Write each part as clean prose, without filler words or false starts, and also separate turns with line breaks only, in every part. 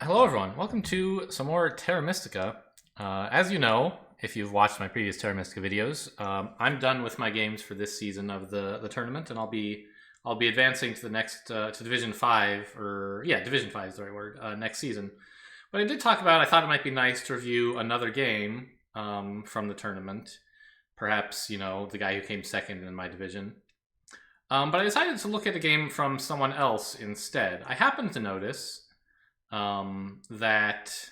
Hello everyone, welcome to some more Terra Mystica. As you know, if you've watched my previous Terra Mystica videos, I'm done with my games for this season of the tournament, and I'll be advancing to the next to Division 5, or yeah, Division 5 is the right word, next season. But I did talk about, I thought it might be nice to review another game from the tournament. Perhaps, you know, the guy who came second in my division. But I decided to look at a game from someone else instead. I happened to notice that...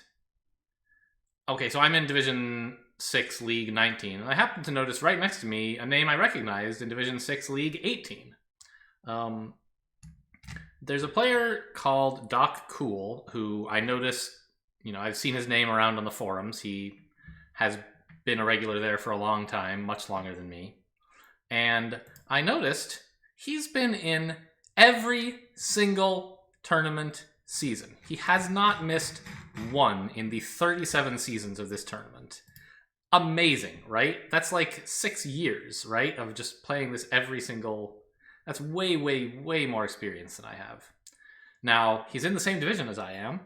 Okay, so I'm in Division 6, League 19, and I happened to notice right next to me a name I recognized in Division 6, League 18. There's a player called DocCool who I noticed, you know, I've seen his name around on the forums. He has been a regular there for a long time, much longer than me. And I noticed he's been in every single tournament season. He has not missed one in the 37 seasons of this tournament. Amazing, right? That's like 6 years, right, of just playing this every single... That's way, way, way more experience than I have. Now, he's in the same division as I am,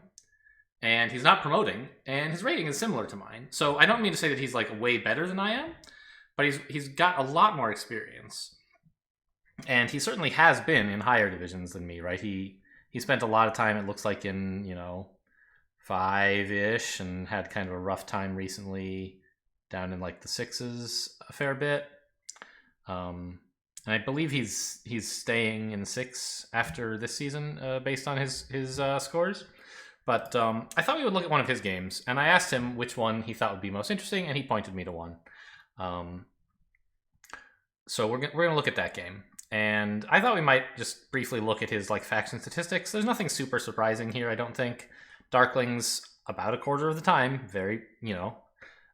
and he's not promoting, and his rating is similar to mine. So I don't mean to say that he's like way better than I am, but he's got a lot more experience. And he certainly has been in higher divisions than me, right? He spent a lot of time, it looks like, in, you know, 5-ish, and had kind of a rough time recently down in like the 6s a fair bit. And I believe he's staying in 6 after this season, based on his scores. But I thought we would look at one of his games, and I asked him which one he thought would be most interesting, and he pointed me to one. So we're gonna look at that game. And I thought we might just briefly look at his like faction statistics. There's nothing super surprising here, I don't think. Darklings, about a quarter of the time, very, you know,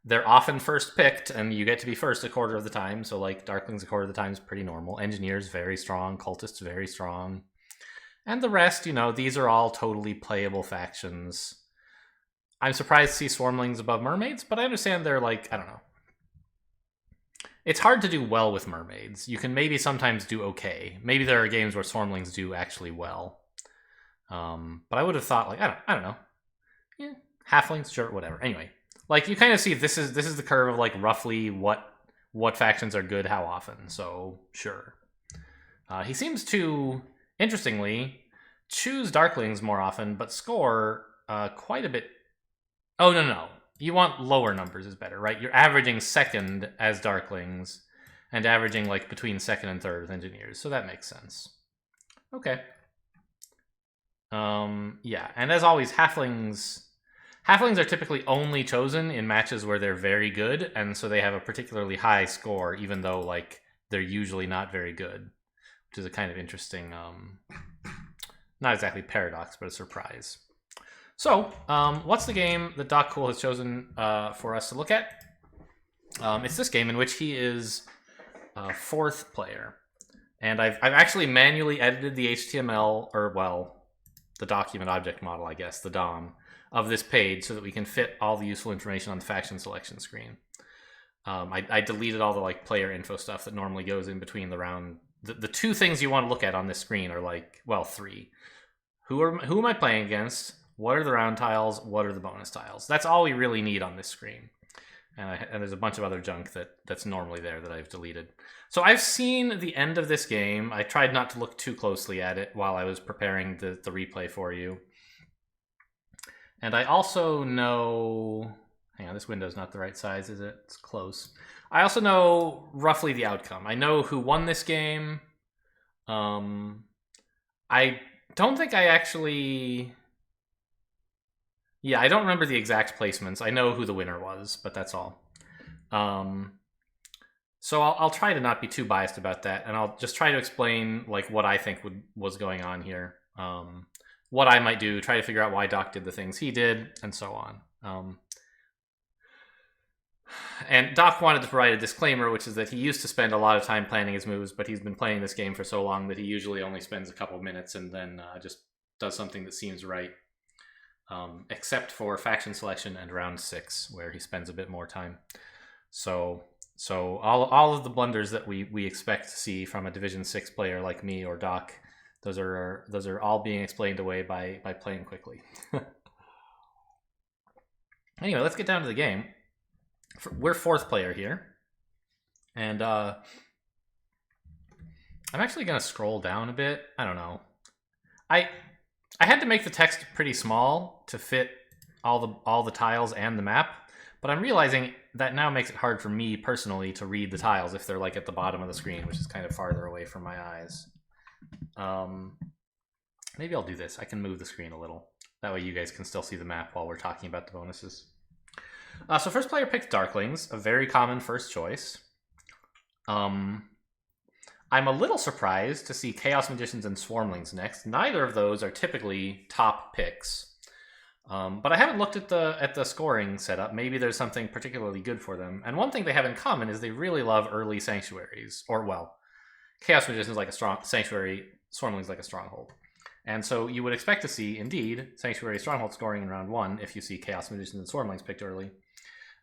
they're often first picked, and you get to be first a quarter of the time. So like Darklings a quarter of the time is pretty normal. Engineers, very strong. Cultists, very strong. And the rest, you know, these are all totally playable factions. I'm surprised to see Swarmlings above Mermaids, but I understand they're like, I don't know. It's hard to do well with Mermaids. You can maybe sometimes do okay. Maybe there are games where Swarmlings do actually well. But I would have thought, like, I don't know. Yeah, Halflings, sure, whatever. Anyway, like, you kind of see this is the curve of like roughly what factions are good how often. So sure. He seems to, interestingly, choose Darklings more often, but score quite a bit. Oh, no. You want lower numbers is better, right? You're averaging second as Darklings and averaging like between second and third with Engineers. So that makes sense. Okay. Yeah, and as always, Halflings are typically only chosen in matches where they're very good, and so they have a particularly high score, even though like they're usually not very good, which is a kind of interesting, not exactly paradox, but a surprise. So, what's the game that DocCool has chosen for us to look at? It's this game in which he is fourth player. And I've actually manually edited the HTML, or, well, the document object model, I guess, the DOM, of this page so that we can fit all the useful information on the faction selection screen. I deleted all the like player info stuff that normally goes in between the round. The two things you want to look at on this screen are like, well, 3. Who am I playing against? What are the round tiles? What are the bonus tiles? That's all we really need on this screen. And there's a bunch of other junk that's normally there that I've deleted. So I've seen the end of this game. I tried not to look too closely at it while I was preparing the replay for you. And I also know... Hang on, this window's not the right size, is it? It's close. I also know roughly the outcome. I know who won this game. I don't think I actually... Yeah, I don't remember the exact placements. I know who the winner was, but that's all. So I'll try to not be too biased about that, and I'll just try to explain like what I think was going on here, what I might do, try to figure out why Doc did the things he did, and so on. And Doc wanted to provide a disclaimer, which is that he used to spend a lot of time planning his moves, but he's been playing this game for so long that he usually only spends a couple minutes and then just does something that seems right. Except for faction selection and round 6, where he spends a bit more time. So all of the blunders that we expect to see from a Division 6 player like me or Doc, those are all being explained away by playing quickly. Anyway, let's get down to the game. We're fourth player here. And I'm actually going to scroll down a bit. I don't know. I had to make the text pretty small to fit all the tiles and the map, but I'm realizing that now makes it hard for me personally to read the tiles if they're like at the bottom of the screen, which is kind of farther away from my eyes. Maybe I'll do this. I can move the screen a little. That way you guys can still see the map while we're talking about the bonuses. So first player picked Darklings, a very common first choice. I'm a little surprised to see Chaos Magicians and Swarmlings next. Neither of those are typically top picks. But I haven't looked at the scoring setup. Maybe there's something particularly good for them. And one thing they have in common is they really love early Sanctuaries. Or, well, Chaos Magicians like a strong Sanctuary, Swarmlings like a Stronghold. And so you would expect to see, indeed, Sanctuary Stronghold scoring in round 1 if you see Chaos Magicians and Swarmlings picked early.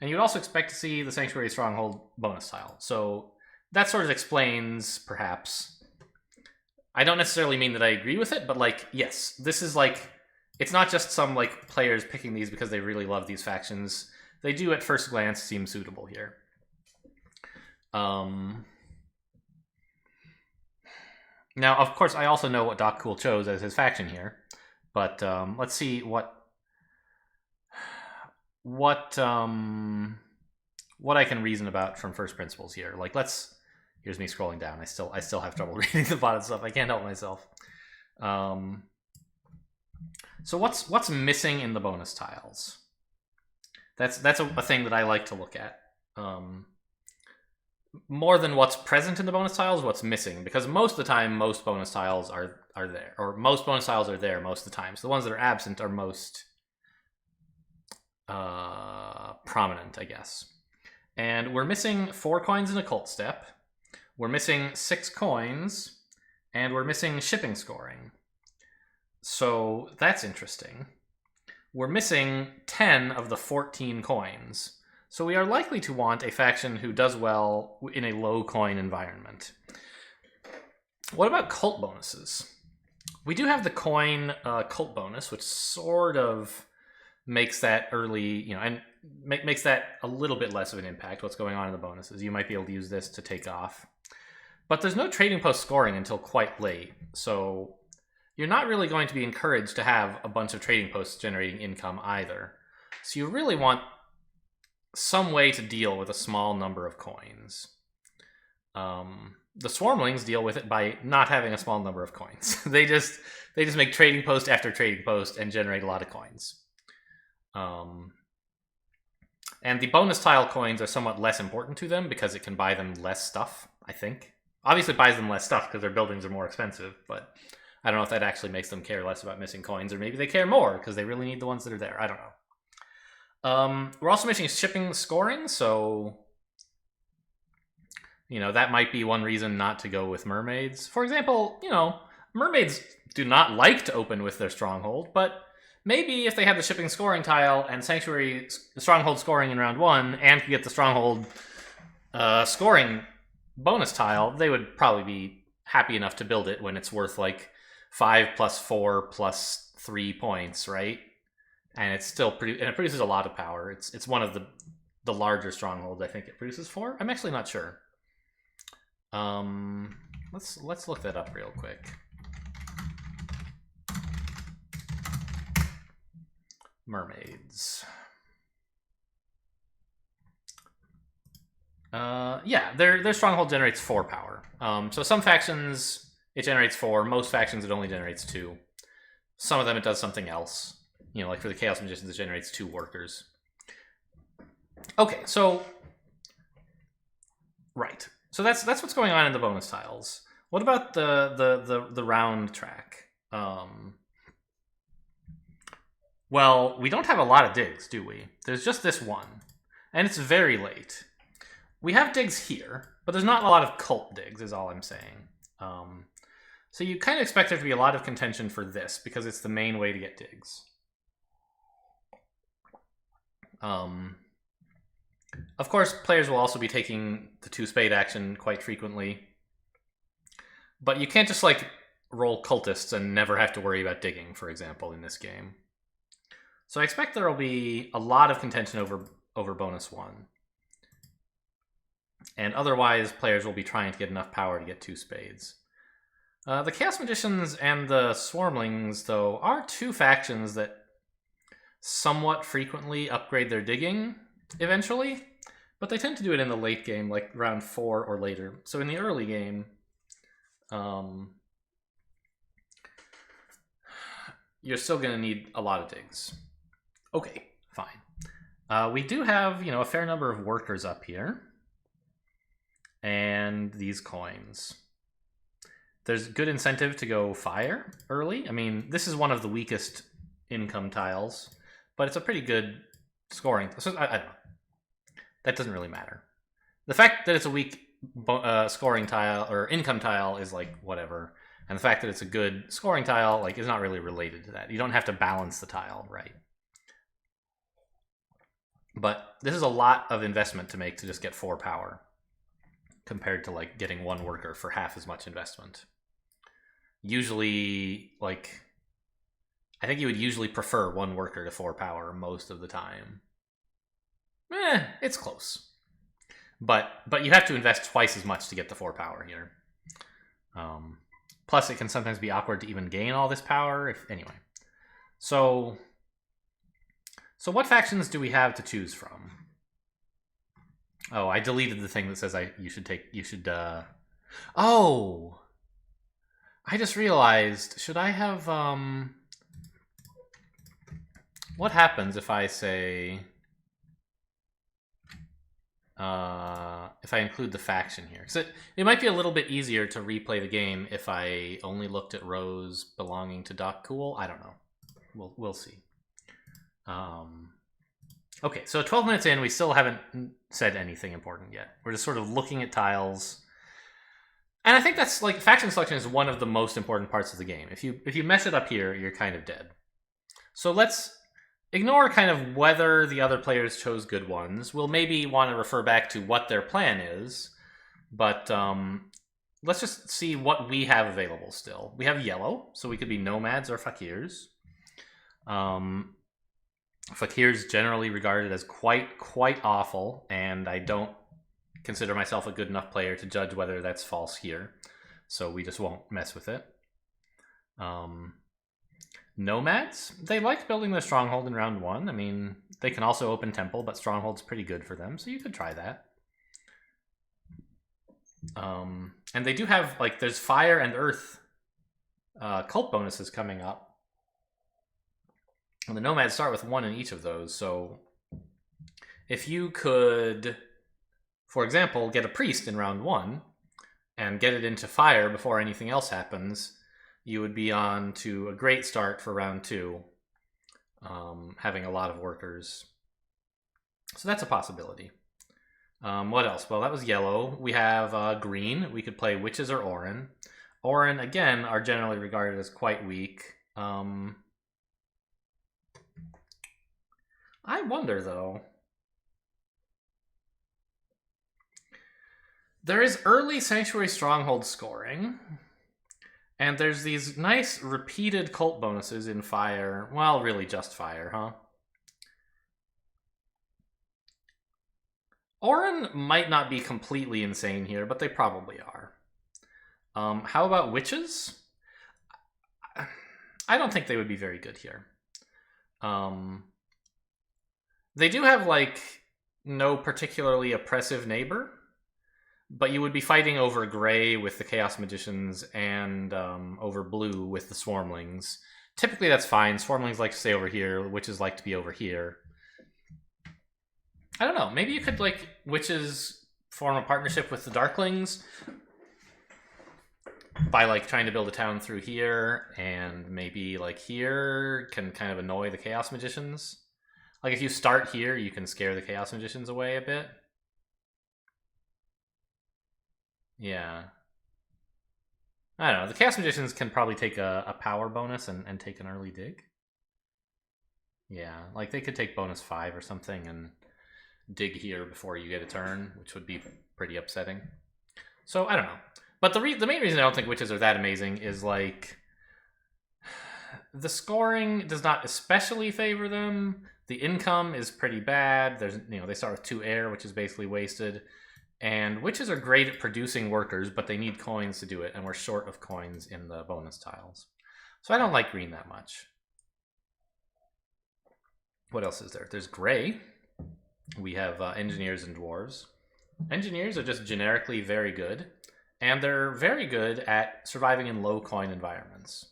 And you would also expect to see the Sanctuary Stronghold bonus tile. So that sort of explains, perhaps. I don't necessarily mean that I agree with it, but, like, yes, this is, like, it's not just some, like, players picking these because they really love these factions. They do, at first glance, seem suitable here. Now, of course, I also know what DocCool chose as his faction here, but let's see what I can reason about from first principles here. Like, here's me scrolling down. I still have trouble reading the bottom stuff. I can't help myself. So what's missing in the bonus tiles? That's a thing that I like to look at. More than what's present in the bonus tiles, what's missing, because most of the time, most bonus tiles are there, or most bonus tiles are there most of the time. So the ones that are absent are most prominent, I guess. And we're missing 4 coins in Occult Step. We're missing 6 coins, and we're missing shipping scoring. So that's interesting. We're missing 10 of the 14 coins. So we are likely to want a faction who does well in a low coin environment. What about cult bonuses? We do have the coin cult bonus, which sort of makes that early, and makes that a little bit less of an impact, what's going on in the bonuses. You might be able to use this to take off. But there's no trading post scoring until quite late, so you're not really going to be encouraged to have a bunch of trading posts generating income either. So you really want some way to deal with a small number of coins. The Swarmlings deal with it by not having a small number of coins. they just make trading post after trading post and generate a lot of coins. And the bonus tile coins are somewhat less important to them because it can buy them less stuff, I think. Obviously it buys them less stuff because their buildings are more expensive, but I don't know if that actually makes them care less about missing coins, or maybe they care more because they really need the ones that are there. I don't know. We're also missing shipping scoring, so that might be one reason not to go with mermaids. For example, mermaids do not like to open with their stronghold, but maybe if they had the shipping scoring tile and sanctuary stronghold scoring in round 1 and could get the stronghold scoring bonus tile, they would probably be happy enough to build it when it's worth like 5 plus 4 plus 3 points, right? And it's still and it produces a lot of power. It's one of the larger strongholds I think it produces for. I'm actually not sure. Let's look that up real quick. Mermaids. Yeah, their stronghold generates 4 power. So some factions it generates 4. Most factions it only generates 2. Some of them it does something else. Like for the Chaos Magicians, it generates 2 workers. Okay, so right. So that's what's going on in the bonus tiles. What about the round track? Well, we don't have a lot of digs, do we? There's just this one, and it's very late. We have digs here, but there's not a lot of cult digs, is all I'm saying. So you kind of expect there to be a lot of contention for this because it's the main way to get digs. Of course, players will also be taking the 2-spade action quite frequently. But you can't just, roll cultists and never have to worry about digging, for example, in this game. So I expect there will be a lot of contention over bonus 1. And otherwise, players will be trying to get enough power to get 2 spades. The Chaos Magicians and the Swarmlings, though, are 2 factions that somewhat frequently upgrade their digging eventually, but they tend to do it in the late game, like round 4 or later. So in the early game, you're still going to need a lot of digs. Okay, fine. We do have, a fair number of workers up here. And these coins. There's good incentive to go fire early. I mean, this is one of the weakest income tiles, but it's a pretty good scoring. So I don't know. That doesn't really matter. The fact that it's a weak scoring tile or income tile is like whatever. And the fact that it's a good scoring tile like is not really related to that. You don't have to balance the tile, right? But this is a lot of investment to make to just get 4 power, compared to like getting 1 worker for half as much investment. Usually, like, I think you would usually prefer 1 worker to 4 power most of the time. It's close. But you have to invest twice as much to get the 4 power here. Plus, it can sometimes be awkward to even gain all this power. Anyway, so what factions do we have to choose from? Oh, I deleted the thing that says Oh! I just realized, should I have, what happens if I say, if I include the faction here? Because it might be a little bit easier to replay the game if I only looked at rows belonging to DocCool. I don't know. We'll see. Okay, so 12 minutes in, we still haven't said anything important yet. We're just sort of looking at tiles. And I think that's like, faction selection is one of the most important parts of the game. If you mess it up here, you're kind of dead. So let's ignore kind of whether the other players chose good ones. We'll maybe want to refer back to what their plan is. But let's just see what we have available still. We have yellow, so we could be nomads or fakirs. Fakirs generally regarded as quite awful, and I don't consider myself a good enough player to judge whether that's false here, so we just won't mess with it. Nomads, they liked building their stronghold in round 1. I mean, they can also open temple, but stronghold's pretty good for them, so you could try that. And they do have, like, there's fire and earth cult bonuses coming up. And the nomads start with 1 in each of those, so if you could, for example, get a priest in round 1 and get it into fire before anything else happens, you would be on to a great start for round 2, having a lot of workers. So that's a possibility. What else? Well, that was yellow. We have green. We could play witches or Orin. Orin, again, are generally regarded as quite weak. I wonder, though. There is early Sanctuary Stronghold scoring, and there's these nice repeated cult bonuses in fire. Well, really just fire, huh? Orin might not be completely insane here, but they probably are. How about witches? I don't think they would be very good here. They do have, like, no particularly oppressive neighbor, but you would be fighting over gray with the Chaos Magicians and over blue with the Swarmlings. Typically that's fine. Swarmlings like to stay over here. Witches like to be over here. I don't know. Maybe you could, like, witches form a partnership with the Darklings by, like, trying to build a town through here, and maybe, like, here can kind of annoy the Chaos Magicians. Like, if you start here, you can scare the Chaos Magicians away a bit. Yeah. I don't know. The Chaos Magicians can probably take a power bonus and take an early dig. Yeah, like they could take bonus 5 or something and dig here before you get a turn, which would be pretty upsetting. So, I don't know. But the main reason I don't think witches are that amazing is, like, The scoring does not especially favor them. The income is pretty bad. There's, they start with 2 air, which is basically wasted. And witches are great at producing workers, but they need coins to do it, and we're short of coins in the bonus tiles. So I don't like green that much. What else is there? There's gray. We have engineers and dwarves. Engineers are just generically very good, and they're very good at surviving in low coin environments.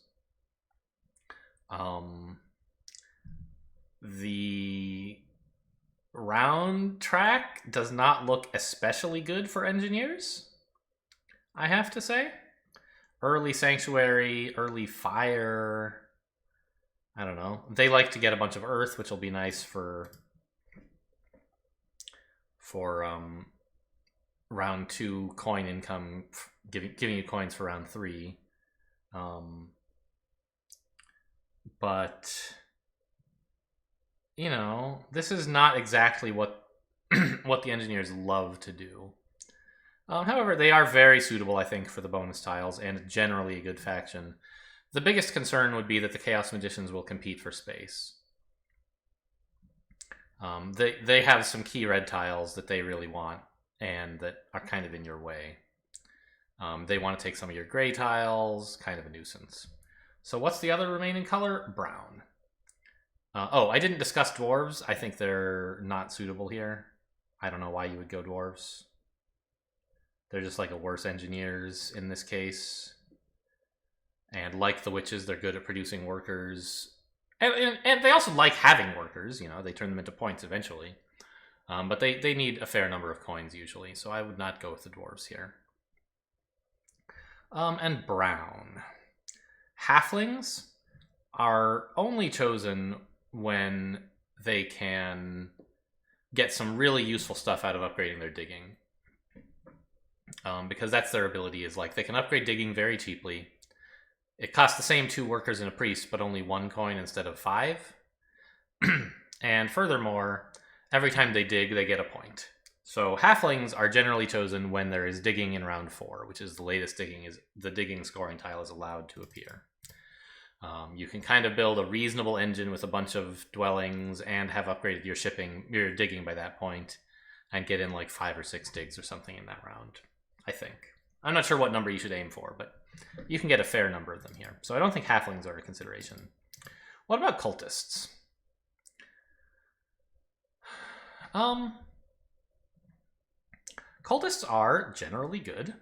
The round track does not look especially good for engineers, I have to say. Early sanctuary, early fire, I don't know. They like to get a bunch of earth, which will be nice for round 2 coin income, giving you coins for round 3. But this is not exactly what what the engineers love to do. However, they are very suitable, I think, for the bonus tiles, and generally a good faction. The biggest concern would be that the Chaos Magicians will compete for space. They have some key red tiles that they really want, and that are kind of in your way. They want to take some of your gray tiles, kind of a nuisance. So what's the other remaining color? Brown. I didn't discuss dwarves. I think they're not suitable here. I don't know why you would go dwarves. They're just like a worse engineers in this case. And like the witches, they're good at producing workers. And they also like having workers. They turn them into points eventually. But they need a fair number of coins usually. So I would not go with the dwarves here. And brown. Halflings are only chosen when they can get some really useful stuff out of upgrading their digging. Because that's their ability, is like they can upgrade digging very cheaply. It costs the same 2 workers and a priest, but only 1 coin instead of 5. And furthermore, every time they dig, they get a point. So halflings are generally chosen when there is digging in round 4, which is the latest the digging scoring tile is allowed to appear. You can kind of build a reasonable engine with a bunch of dwellings and have upgraded your digging by that point, and get in like 5 or 6 digs or something in that round, I think. I'm not sure what number you should aim for, but you can get a fair number of them here. So I don't think halflings are a consideration. What about cultists? Cultists are generally good.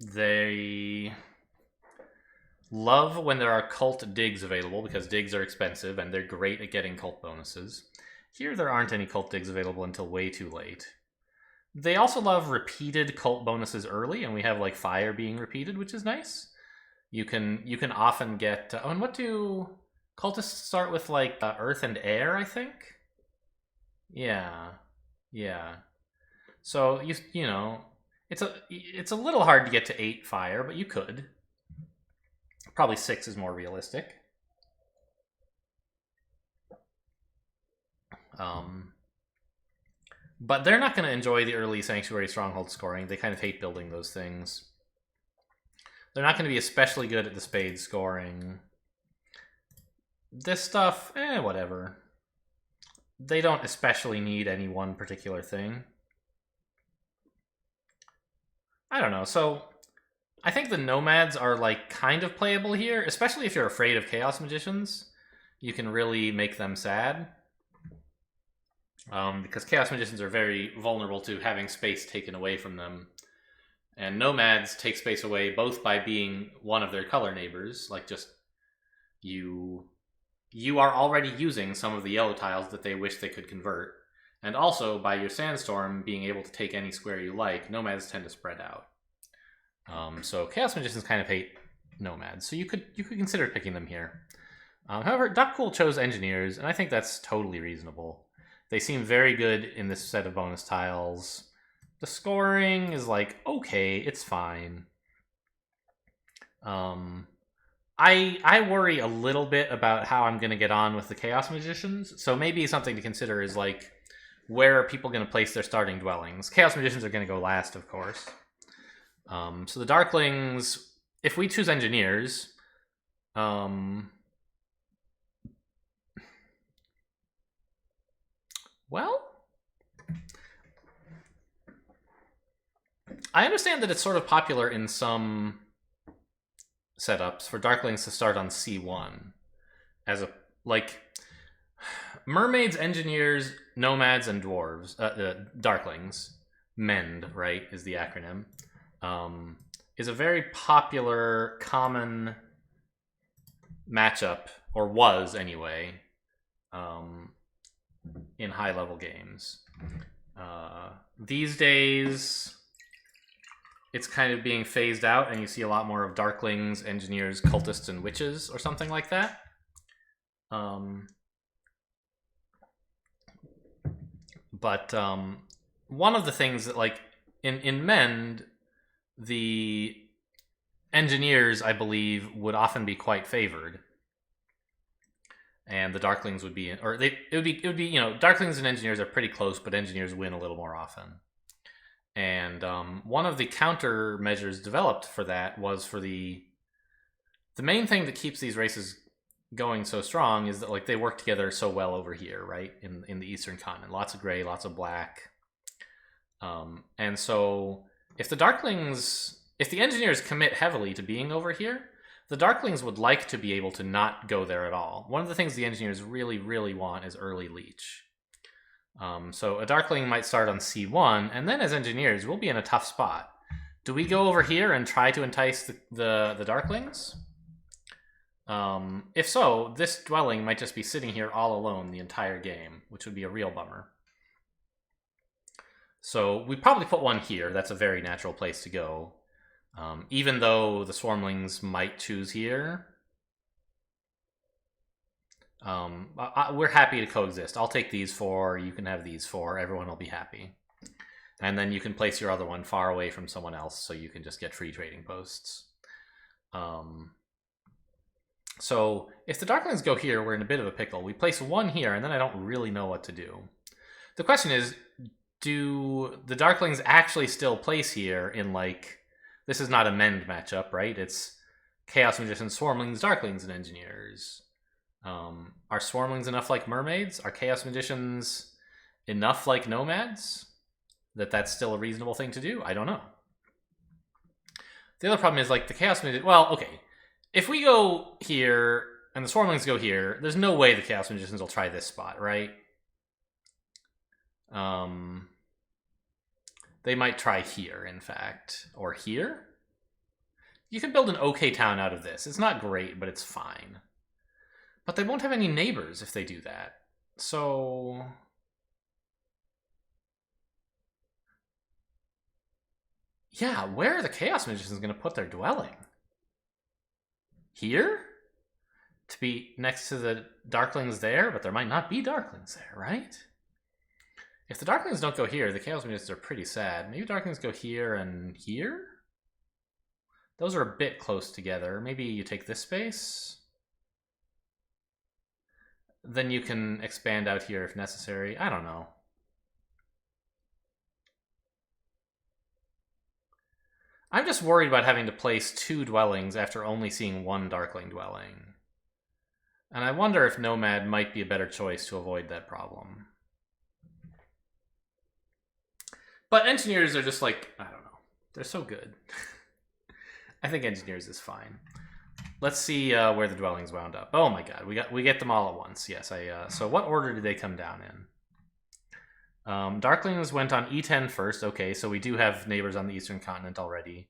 They love when there are cult digs available, because digs are expensive and they're great at getting cult bonuses. Here there aren't any cult digs available until way too late. They also love repeated cult bonuses early, and we have like fire being repeated, which is nice. You can often get and what do cultists start with? Like earth and air, I think. Yeah. So it's a little hard to get to 8 fire, but you could. Probably 6 is more realistic. But they're not going to enjoy the early Sanctuary Stronghold scoring. They kind of hate building those things. They're not going to be especially good at the spade scoring. This stuff, whatever. They don't especially need any one particular thing. I don't know. So I think the nomads are like kind of playable here, especially if you're afraid of Chaos Magicians. You can really make them sad. Because Chaos Magicians are very vulnerable to having space taken away from them. And nomads take space away both by being one of their color neighbors, like just you are already using some of the yellow tiles that they wish they could convert. And also, by your Sandstorm being able to take any square you like, nomads tend to spread out. So Chaos Magicians kind of hate nomads, so you could consider picking them here. However, DocCool chose engineers, and I think that's totally reasonable. They seem very good in this set of bonus tiles. The scoring is like, okay, it's fine. I worry a little bit about how I'm going to get on with the Chaos Magicians, so maybe something to consider is like, where are people going to place their starting dwellings? Chaos Magicians are going to go last, of course. So the Darklings if we choose engineers, well, I understand that it's sort of popular in some setups for Darklings to start on C1 as a, like, mermaids, engineers, nomads, and dwarves, Darklings, MEND, right, is the acronym, is a very popular, common matchup, or was anyway, in high-level games. These days, it's kind of being phased out, and you see a lot more of Darklings, Engineers, Cultists, and Witches, or something like that. But one of the things that, like, in Mend, the Engineers, I believe, would often be quite favored, and the Darklings would be, or it would be, you know, Darklings and Engineers are pretty close, but Engineers win a little more often. And one of the countermeasures developed for that was for the main thing that keeps these races going so strong is that, like, they work together so well over here, right, in the Eastern Continent. Lots of gray, lots of black. And so if the Engineers commit heavily to being over here, the Darklings would like to be able to not go there at all. One of the things the Engineers really, really want is early leech. So a Darkling might start on C1, and then as Engineers, we'll be in a tough spot. Do we go over here and try to entice the Darklings? If so, this dwelling might just be sitting here all alone the entire game, which would be a real bummer. So we probably put one here. That's a very natural place to go. Even though the Swarmlings might choose here, we're happy to coexist. I'll take these 4, you can have these 4, everyone will be happy. And then you can place your other one far away from someone else so you can just get free trading posts. So if the Darklings go here, we're in a bit of a pickle. We place 1 here, and then I don't really know what to do. The question is, do the Darklings actually still place here in, like, this is not a Mend matchup, right? It's Chaos Magicians, Swarmlings, Darklings, and Engineers. Are Swarmlings enough like Mermaids? Are Chaos Magicians enough like Nomads? That's still a reasonable thing to do? I don't know. The other problem is, like, the Chaos Magicians... Well, okay. If we go here, and the Swarmlings go here, there's no way the Chaos Magicians will try this spot, right? They might try here, in fact. Or here? You can build an okay town out of this. It's not great, but it's fine. But they won't have any neighbors if they do that. So... yeah, where are the Chaos Magicians going to put their dwelling? Here? To be next to the Darklings there? But there might not be Darklings there, right? If the Darklings don't go here, the Chaos Magicians are pretty sad. Maybe Darklings go here and here? Those are a bit close together. Maybe you take this space? Then you can expand out here if necessary. I don't know. I'm just worried about having to place 2 dwellings after only seeing 1 Darkling dwelling. And I wonder if Nomad might be a better choice to avoid that problem. But Engineers are just like, I don't know. They're so good. I think Engineers is fine. Let's see where the dwellings wound up. Oh my god, we get them all at once. Yes, so what order did they come down in? Darklings went on E10 first. Okay, so we do have neighbors on the Eastern Continent already.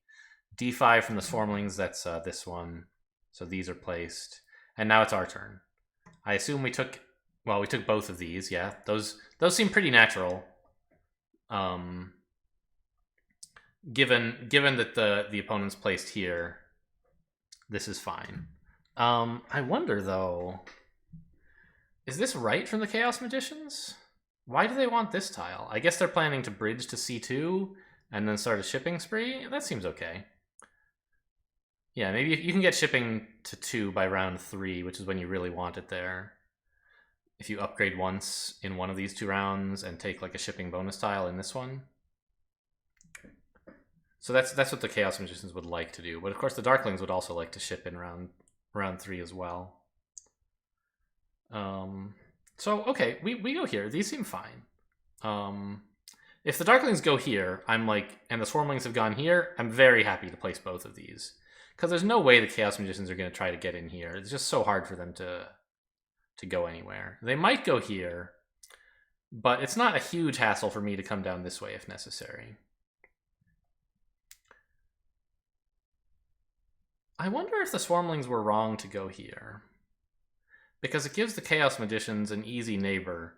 D5 from the Swarmlings, that's this one. So these are placed. And now it's our turn. I assume we took both of these, yeah. Those seem pretty natural. Given that the opponent's placed here, this is fine. I wonder, though, is this right from the Chaos Magicians? Why do they want this tile? I guess they're planning to bridge to C2 and then start a shipping spree? That seems okay. Yeah, maybe you can get shipping to 2 by round 3, which is when you really want it there. If you upgrade once in one of these 2 rounds and take, like, a shipping bonus tile in this one. So that's what the Chaos Magicians would like to do. But of course the Darklings would also like to ship in round 3 as well. So okay, we go here. These seem fine. If the Darklings go here, I'm like, and the Swarmlings have gone here, I'm very happy to place both of these. Because there's no way the Chaos Magicians are going to try to get in here. It's just so hard for them to go anywhere. They might go here, but it's not a huge hassle for me to come down this way if necessary. I wonder if the Swarmlings were wrong to go here. Because it gives the Chaos Magicians an easy neighbor.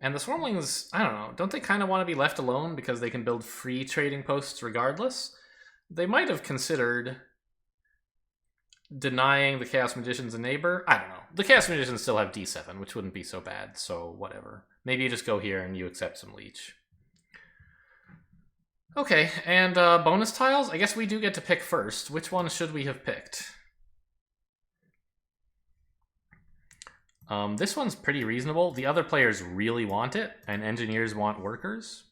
And the Swarmlings, I don't know, don't they kind of want to be left alone because they can build free trading posts regardless? They might have considered denying the Chaos Magicians a neighbor. I don't know. The Chaos Magicians still have D7, which wouldn't be so bad, so whatever. Maybe you just go here and you accept some leech. Okay, and bonus tiles? I guess we do get to pick first. Which one should we have picked? This one's pretty reasonable. The other players really want it, and engineers want workers.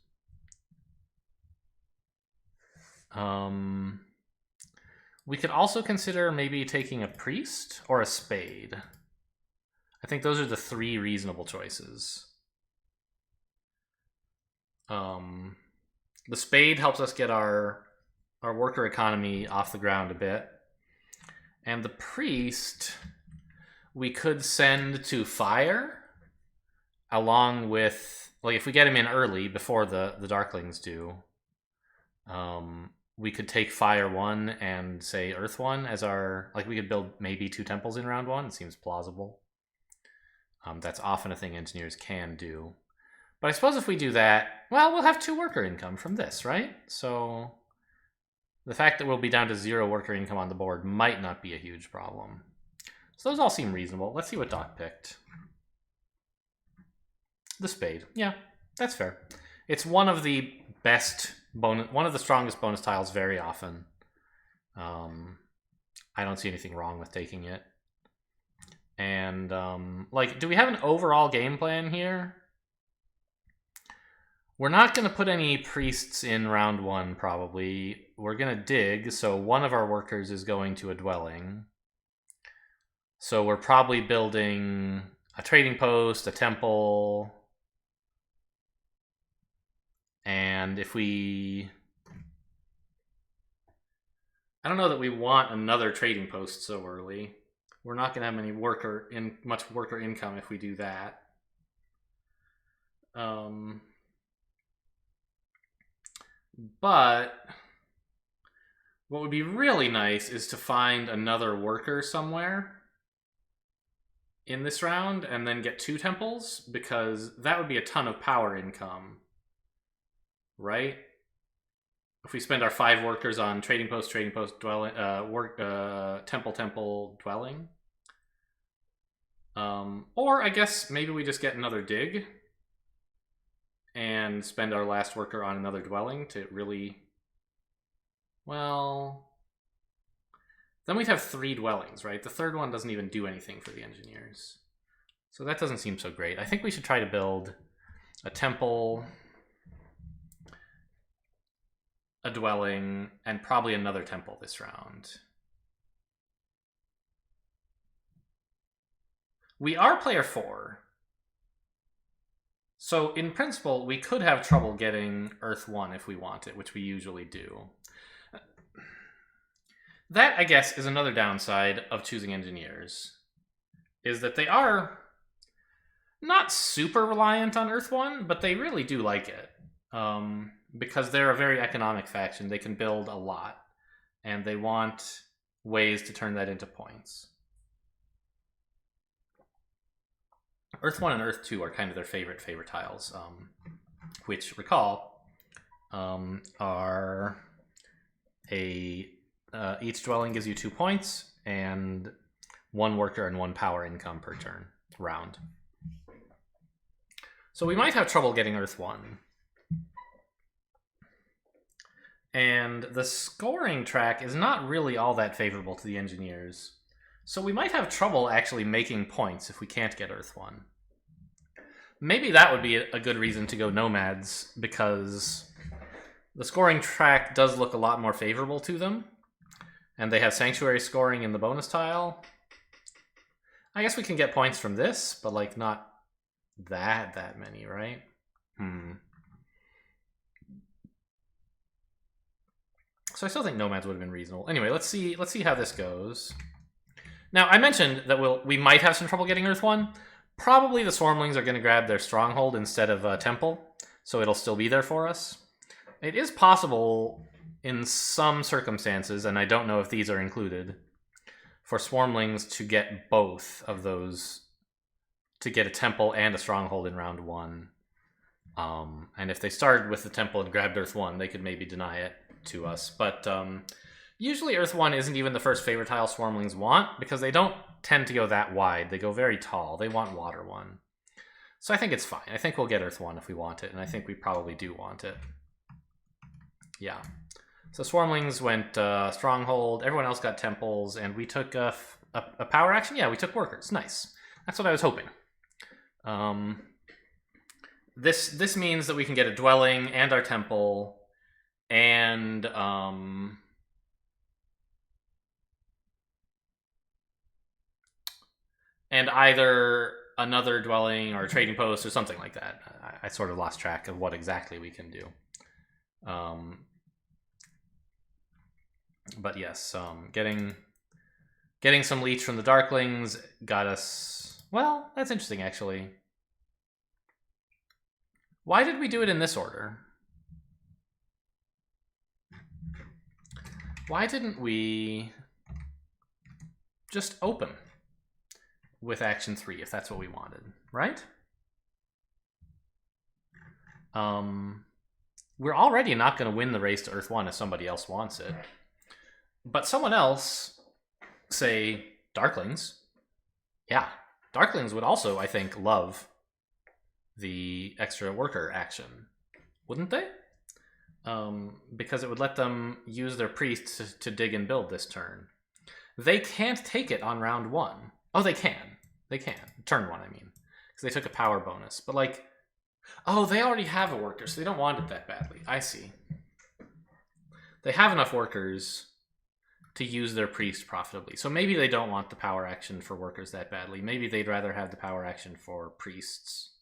We could also consider maybe taking a priest or a spade. I think those are the 3 reasonable choices. The spade helps us get our worker economy off the ground a bit. And the priest we could send to fire along with, like, if we get him in early before the Darklings do, we could take fire 1 and say earth 1 as our, like, we could build maybe 2 temples in round 1. It seems plausible. That's often a thing engineers can do. But I suppose if we do that, well, we'll have 2 worker income from this, right? So the fact that we'll be down to 0 worker income on the board might not be a huge problem. So those all seem reasonable. Let's see what Doc picked. The spade. Yeah, that's fair. It's one of the best bonus, one of the strongest bonus tiles very often. I don't see anything wrong with taking it. And like, do we have an overall game plan here? We're not going to put any priests in round 1, probably. We're going to dig, so one of our workers is going to a dwelling. So we're probably building a trading post, a temple, and if we... I don't know that we want another trading post so early. We're not going to have much worker income if we do that. But what would be really nice is to find another worker somewhere in this round and then get 2 temples, because that would be a ton of power income, right? If we spend our 5 workers on trading post, dwelling, temple, dwelling. Or I guess maybe we just get another dig and spend our last worker on another dwelling to really, well, then we'd have 3 dwellings, right? The third one doesn't even do anything for the engineers. So that doesn't seem so great. I think we should try to build a temple, a dwelling, and probably another temple this round. We are player 4. So in principle, we could have trouble getting Earth 1 if we want it, which we usually do. That, I guess, is another downside of choosing engineers, is that they are not super reliant on Earth 1, but they really do like it. Because they're a very economic faction. They can build a lot, and they want ways to turn that into points. Earth 1 and Earth 2 are kind of their favorite tiles, which, recall, are each dwelling gives you 2 points, and 1 worker and 1 power income per turn, round. So we might have trouble getting Earth 1. And the scoring track is not really all that favorable to the engineers. So we might have trouble actually making points if we can't get Earth 1. Maybe that would be a good reason to go nomads, because The scoring track does look a lot more favorable to them. And they have Sanctuary scoring in the bonus tile. I guess we can get points from this, but like not that many, right? So I still think Nomads would have been reasonable. Anyway, let's see how this goes. Now, I mentioned that we might have some trouble getting Earth 1. Probably the Swarmlings are going to grab their Stronghold instead of Temple, so it'll still be there for us. It is possible in some circumstances, and I don't know if these are included, for Swarmlings to get both of those, to get a Temple and a Stronghold in round 1. And if they started with the Temple and grabbed Earth 1, they could maybe deny it to us. But usually Earth 1 isn't even the first favorite tile Swarmlings want, because they don't tend to go that wide. They go very tall. They want Water 1. So I think it's fine. I think we'll get Earth 1 if we want it, and I think we probably do want it. Yeah. So Swarmlings went Stronghold, everyone else got Temples, and we took a power action? Yeah, we took Workers. Nice. That's what I was hoping. This means that we can get a Dwelling and our Temple, and either another Dwelling or a Trading Post or something like that. I sort of lost track of what exactly we can do. But yes, getting some leech from the Darklings got us... Well, that's interesting, actually. Why did we do it in this order? Why didn't we just open with action 3 if that's what we wanted, right? We're already not going to win the race to Earth 1 if somebody else wants it. But someone else, say Darklings, yeah, Darklings would also, I think, love the extra worker action, wouldn't they? Because it would let them use their priests to dig and build this turn. They can't take it on round 1. Oh, they can. They can. Turn 1, I mean. Because they took a power bonus. But like, oh, they already have a worker, so they don't want it that badly. I see. They have enough workers to use their priest profitably. So maybe they don't want the power action for workers that badly. Maybe they'd rather have the power action for priests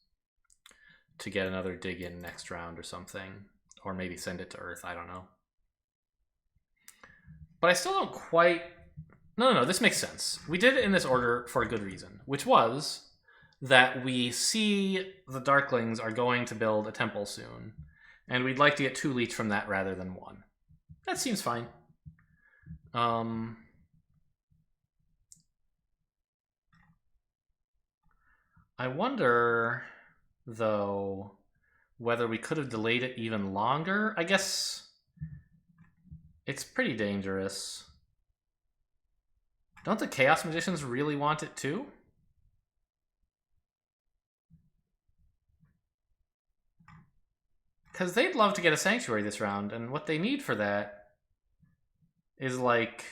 to get another dig in next round or something. Or maybe send it to Earth, I don't know. But I still don't quite... No, this makes sense. We did it in this order for a good reason, which was that we see the Darklings are going to build a temple soon, and we'd like to get 2 leech from that rather than 1. That seems fine. I wonder, though, whether we could have delayed it even longer. I guess it's pretty dangerous. Don't the Chaos Magicians really want it too? Because they'd love to get a Sanctuary this round, and what they need for that is like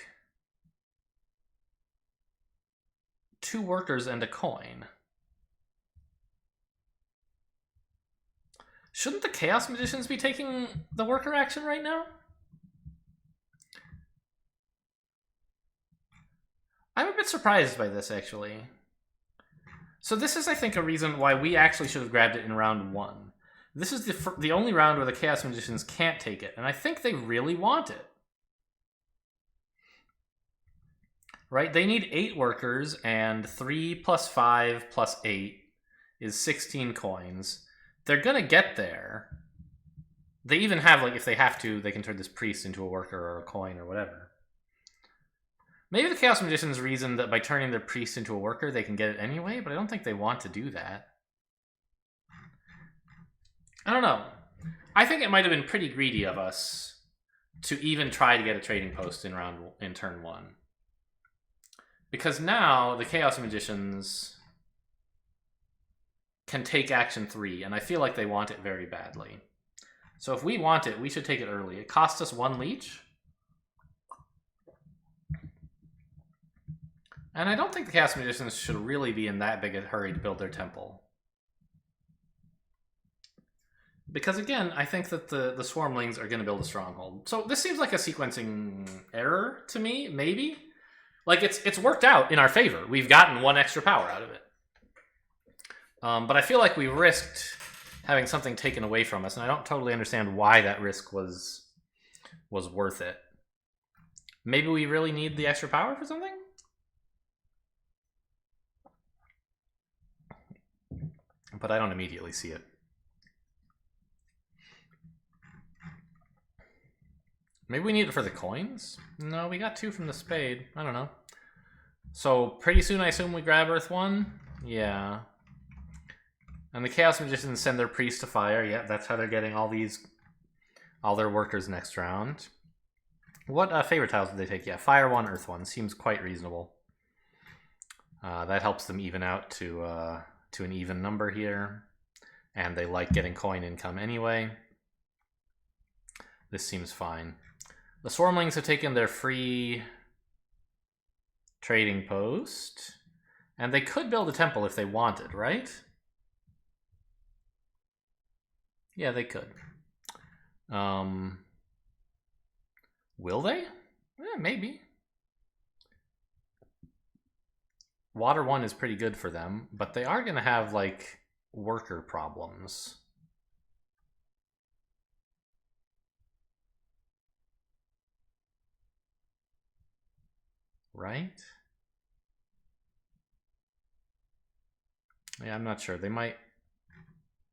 2 workers and a coin. Shouldn't the Chaos Magicians be taking the worker action right now? I'm a bit surprised by this, actually. So this is, I think, a reason why we actually should have grabbed it in round 1. This is the only round where the Chaos Magicians can't take it, and I think they really want it. Right? They need 8 workers, and 3 plus 5 plus 8 is 16 coins. They're gonna get there. They even have, like, if they have to, they can turn this priest into a worker or a coin or whatever. Maybe the Chaos Magicians reason that by turning their priest into a worker, they can get it anyway, but I don't think they want to do that. I don't know. I think it might have been pretty greedy of us to even try to get a trading post in turn 1. Because now the Chaos Magicians can take action 3, and I feel like they want it very badly. So if we want it, we should take it early. It costs us 1 leech. And I don't think the Chaos Magicians should really be in that big a hurry to build their temple. Because again, I think that the Swarmlings are going to build a stronghold. So this seems like a sequencing error to me, maybe. Like, it's worked out in our favor. We've gotten 1 extra power out of it. But I feel like we risked having something taken away from us, and I don't totally understand why that risk was worth it. Maybe we really need the extra power for something? But I don't immediately see it. Maybe we need it for the coins? No, we got 2 from the spade. I don't know. So pretty soon I assume we grab Earth 1? Yeah. And the Chaos Magicians send their priest to fire. Yeah, that's how they're getting all their workers next round. What favorite tiles did they take? Yeah, Fire 1, Earth 1. Seems quite reasonable. That helps them even out to an even number here. And they like getting coin income anyway. This seems fine. The Swarmlings have taken their free trading post. And they could build a temple if they wanted, right? Yeah, they could. Will they? Yeah, maybe. Water 1 is pretty good for them, but they are going to have, like, worker problems. Right? Yeah, I'm not sure. They might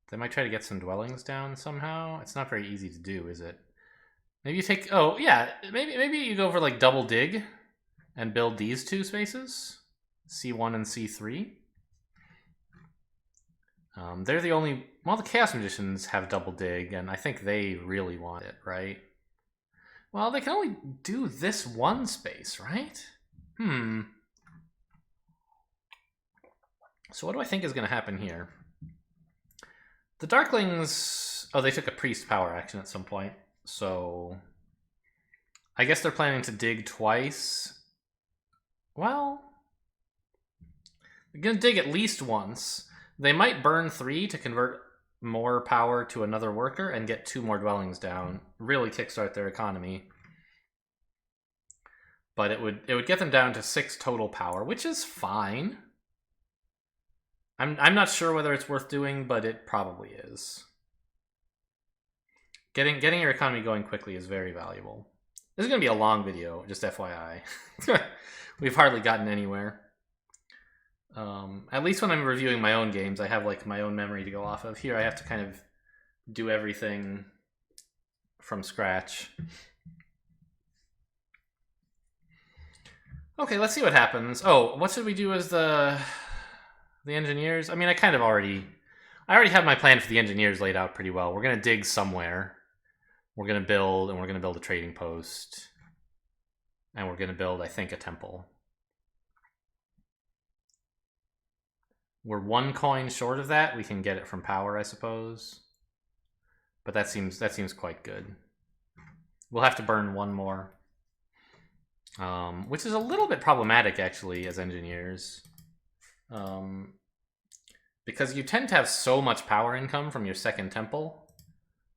try to get some dwellings down somehow. It's not very easy to do, is it? Maybe you take... Oh, yeah. Maybe you go for, like, double dig and build these 2 spaces. C1 and C3. They're the only... Well, the Chaos Magicians have double dig, and I think they really want it, right? Well, they can only do this 1 space, right? So what do I think is going to happen here? The Darklings... Oh, they took a priest power action at some point. So I guess they're planning to dig twice. Well, they're going to dig at least once. They might burn 3 to convert more power to another worker and get 2 more dwellings down. Really kickstart their economy. But it would get them down to 6 total power, which is fine. I'm not sure whether it's worth doing, but it probably is. Getting your economy going quickly is very valuable. This is going to be a long video, just FYI. We've hardly gotten anywhere. At least when I'm reviewing my own games, I have like my own memory to go off of. Here I have to kind of do everything from scratch. Okay, let's see what happens. Oh, what should we do as the engineers? I mean, I already have my plan for the engineers laid out pretty well. We're going to dig somewhere. We're going to build, and we're going to build a trading post. And we're going to build, I think, a temple. We're 1 coin short of that. We can get it from power, I suppose. But that seems quite good. We'll have to burn 1 more. Which is a little bit problematic, actually, as engineers. Because you tend to have so much power income from your second temple,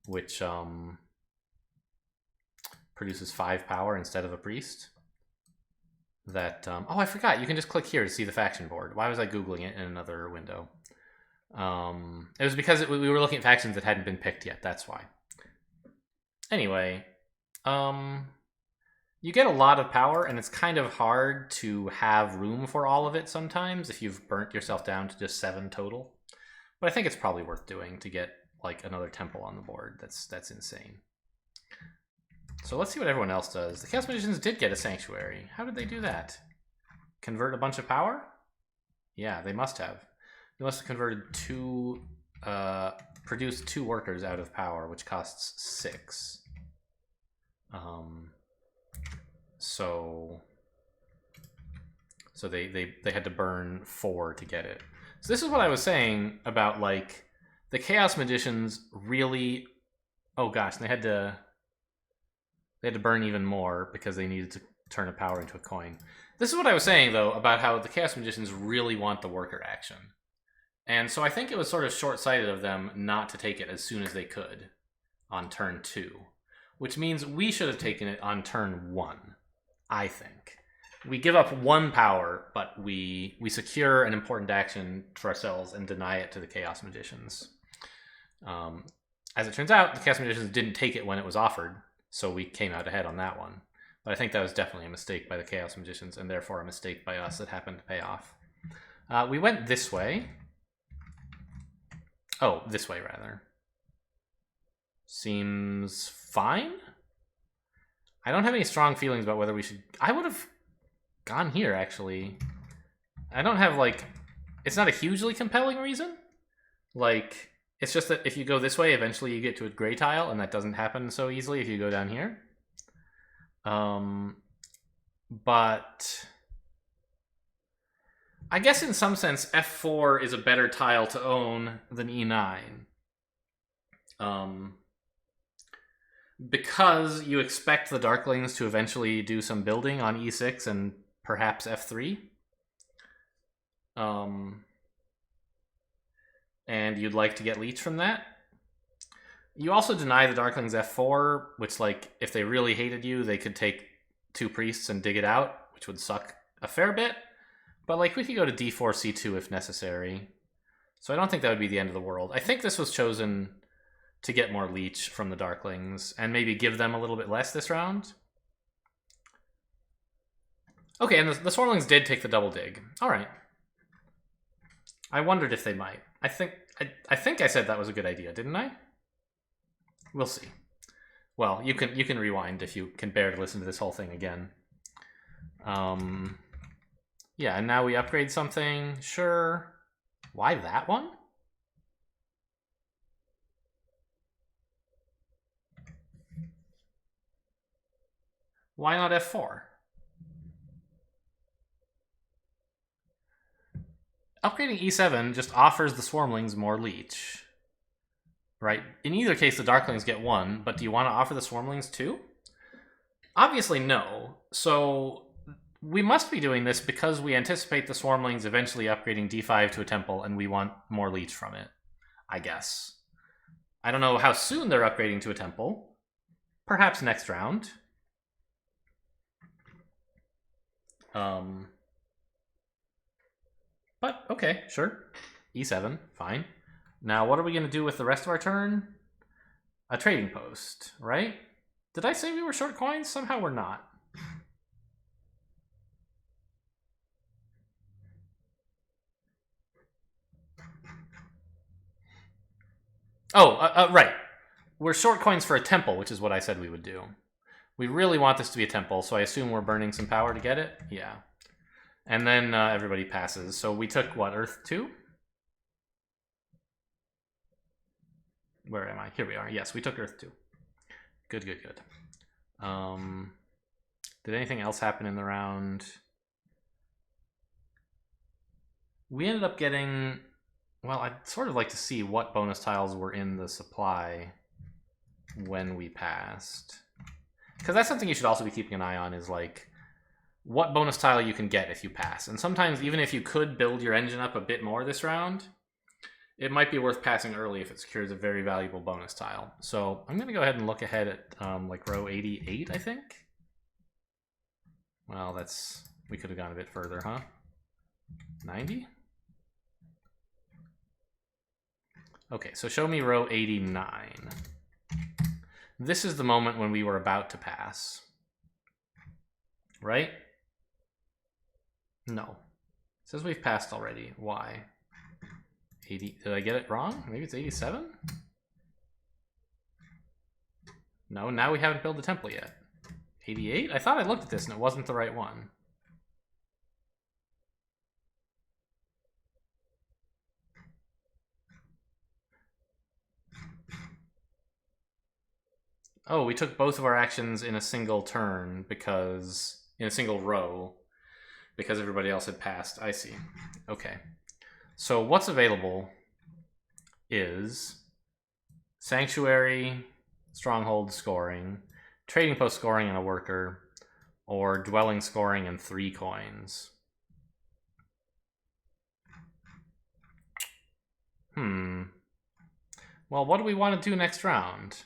which produces 5 power instead of a priest. That oh, I forgot. You can just click here to see the faction board. Why was I Googling it in another window? It was because we were looking at factions that hadn't been picked yet. That's why. Anyway, you get a lot of power, and it's kind of hard to have room for all of it sometimes if you've burnt yourself down to just 7 total. But I think it's probably worth doing to get like another temple on the board. That's insane. So let's see what everyone else does. The Chaos Magicians did get a sanctuary. How did they do that? Convert a bunch of power? Yeah, they must have. They must have converted 2, produced 2 workers out of power, which costs 6. So they had to burn 4 to get it. So this is what I was saying about like the Chaos Magicians really. Oh gosh, they had to burn even more because they needed to turn a power into a coin. This is what I was saying though about how the Chaos Magicians really want the worker action. And so I think it was sort of short-sighted of them not to take it as soon as they could on turn 2, which means we should have taken it on turn 1, I think. We give up 1 power, but we secure an important action for ourselves and deny it to the Chaos Magicians. As it turns out, the Chaos Magicians didn't take it when it was offered, so we came out ahead on that one. But I think that was definitely a mistake by the Chaos Magicians, and therefore a mistake by us that happened to pay off. We went this way. Oh, this way, rather. Seems fine? I don't have any strong feelings about whether we should... I would have gone here, actually. I don't have, like... It's not a hugely compelling reason. Like, it's just that if you go this way, eventually you get to a gray tile, and that doesn't happen so easily if you go down here. But... I guess in some sense, F4 is a better tile to own than E9. Because you expect the Darklings to eventually do some building on E6 and perhaps F3. And you'd like to get Leech from that. You also deny the Darklings F4, which, like, if they really hated you, they could take 2 priests and dig it out, which would suck a fair bit. But, like, we could go to D4, C2 if necessary. So I don't think that would be the end of the world. I think this was chosen to get more Leech from the Darklings and maybe give them a little bit less this round. Okay, and the Swarmlings did take the double dig. All right. I wondered if they might. I think I said that was a good idea, didn't I? We'll see. Well, you can rewind if you can bear to listen to this whole thing again. Yeah, and now we upgrade something. Sure. Why that one? Why not F4? Upgrading E7 just offers the Swarmlings more Leech. Right? In either case, the Darklings get 1, but do you want to offer the Swarmlings 2? Obviously no. So we must be doing this because we anticipate the Swarmlings eventually upgrading D5 to a temple, and we want more Leech from it, I guess. I don't know how soon they're upgrading to a temple. Perhaps next round. But, okay, sure. E7, fine. Now, what are we going to do with the rest of our turn? A trading post, right? Did I say we were short coins? Somehow we're not. Oh, right. We're short coins for a temple, which is what I said we would do. We really want this to be a temple, so I assume we're burning some power to get it? Yeah. And then everybody passes. So we took, what, Earth 2? Where am I? Here we are. Yes, we took Earth 2. Good, good, good. Did anything else happen in the round? We ended up getting... Well, I'd sort of like to see what bonus tiles were in the supply when we passed. Because that's something you should also be keeping an eye on, is like what bonus tile you can get if you pass. And sometimes even if you could build your engine up a bit more this round, it might be worth passing early if it secures a very valuable bonus tile. So I'm going to go ahead and look ahead at like row 88, I think. Well, that's... we could have gone a bit further, huh? 90? Okay, so show me row 89. This is the moment when we were about to pass. Right? No. It says we've passed already. Why? 80. Did I get it wrong? Maybe it's 87? No, now we haven't built the temple yet. 88? I thought I looked at this and it wasn't the right one. Oh, we took both of our actions in a single turn because... in a single row because everybody else had passed. I see. Okay. So what's available is Sanctuary, Stronghold scoring, Trading Post scoring and a worker, or Dwelling scoring and 3 coins. Well, what do we want to do next round?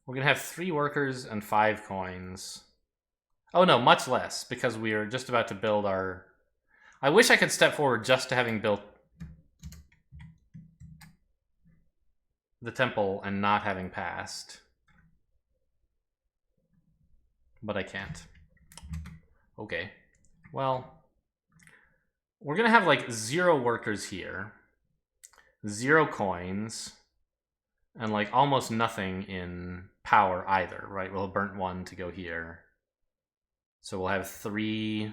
We're going to have 3 workers and 5 coins. Oh no, much less, because we are just about to build our... I wish I could step forward just to having built the temple and not having passed. But I can't. Okay. Well, we're going to have like 0 workers here, 0 coins, and like almost nothing in power either, right? We'll have burnt 1 to go here. So we'll have 3,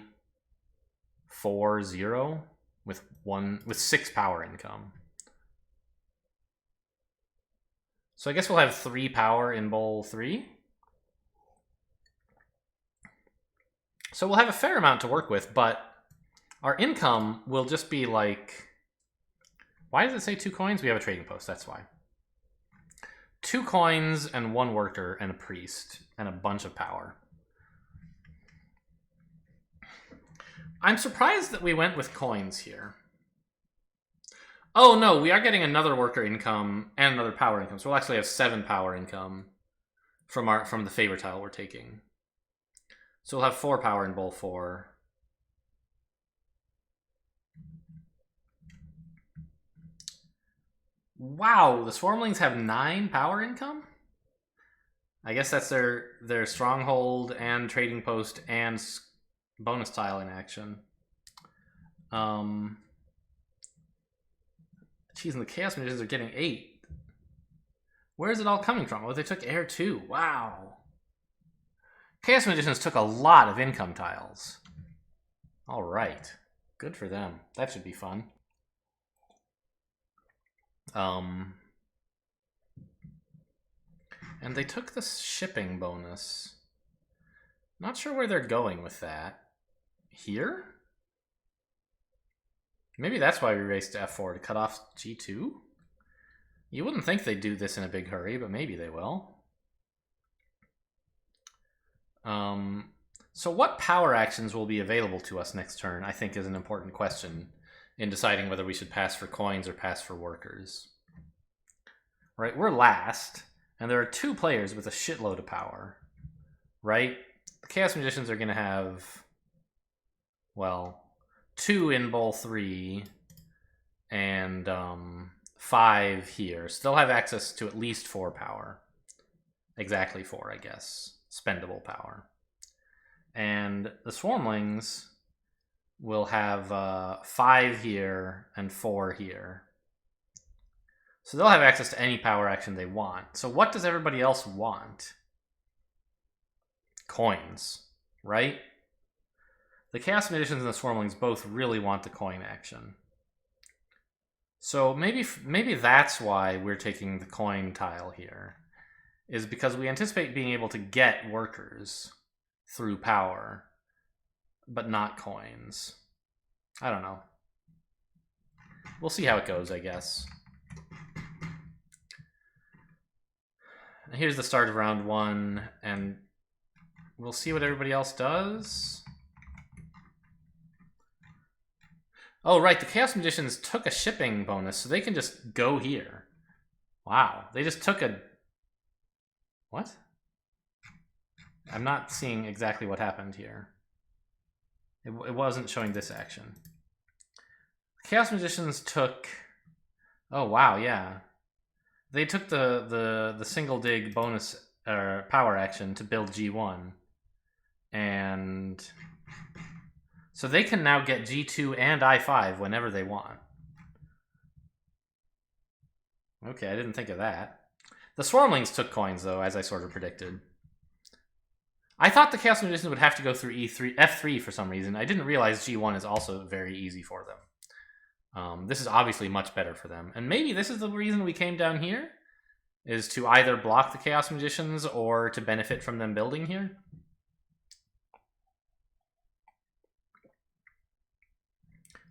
4, 0 with 6 power income. So I guess we'll have 3 power in bowl 3. So we'll have a fair amount to work with, but our income will just be like... Why does it say 2 coins? We have a trading post, that's why. 2 coins and 1 worker and a priest and a bunch of power. I'm surprised that we went with coins here. Oh no, we are getting another worker income and another power income. So we'll actually have 7 power income from the favor tile we're taking. So we'll have 4 power in bowl 4. Wow, the Swarmlings have 9 power income? I guess that's their stronghold and trading post and bonus tile in action. Geez, and the Chaos Magicians are getting 8. Where is it all coming from? Oh, they took air too. Wow. Chaos Magicians took a lot of income tiles. All right. Good for them. That should be fun. And they took the shipping bonus. Not sure where they're going with that. Here? Maybe that's why we raced to F4 to cut off G2? You wouldn't think they'd do this in a big hurry, but maybe they will. So what power actions will be available to us next turn, I think, is an important question in deciding whether we should pass for coins or pass for workers. Right, we're last, and there are 2 players with a shitload of power. Right? The Chaos Magicians are going to have, well, 2 in bowl 3 and 5 here. So they'll have access to at least 4 power. Exactly 4, I guess. Spendable power. And the Swarmlings will have 5 here and 4 here. So they'll have access to any power action they want. So what does everybody else want? Coins, right? The Chaos Magicians and the Swarmlings both really want the coin action. So maybe that's why we're taking the coin tile here, is because we anticipate being able to get workers through power, but not coins. I don't know. We'll see how it goes, I guess. Here's the start of round 1, and we'll see what everybody else does. Oh, right, the Chaos Magicians took a shipping bonus, so they can just go here. Wow, they just took a... What? I'm not seeing exactly what happened here. It wasn't showing this action. Chaos Magicians took... Oh, wow, yeah. They took the single dig bonus power action to build G1. And... So they can now get G2 and I5 whenever they want. Okay, I didn't think of that. The Swarmlings took coins, though, as I sort of predicted. I thought the Chaos Magicians would have to go through F3 for some reason. I didn't realize G1 is also very easy for them. This is obviously much better for them. And maybe this is the reason we came down here, is to either block the Chaos Magicians or to benefit from them building here.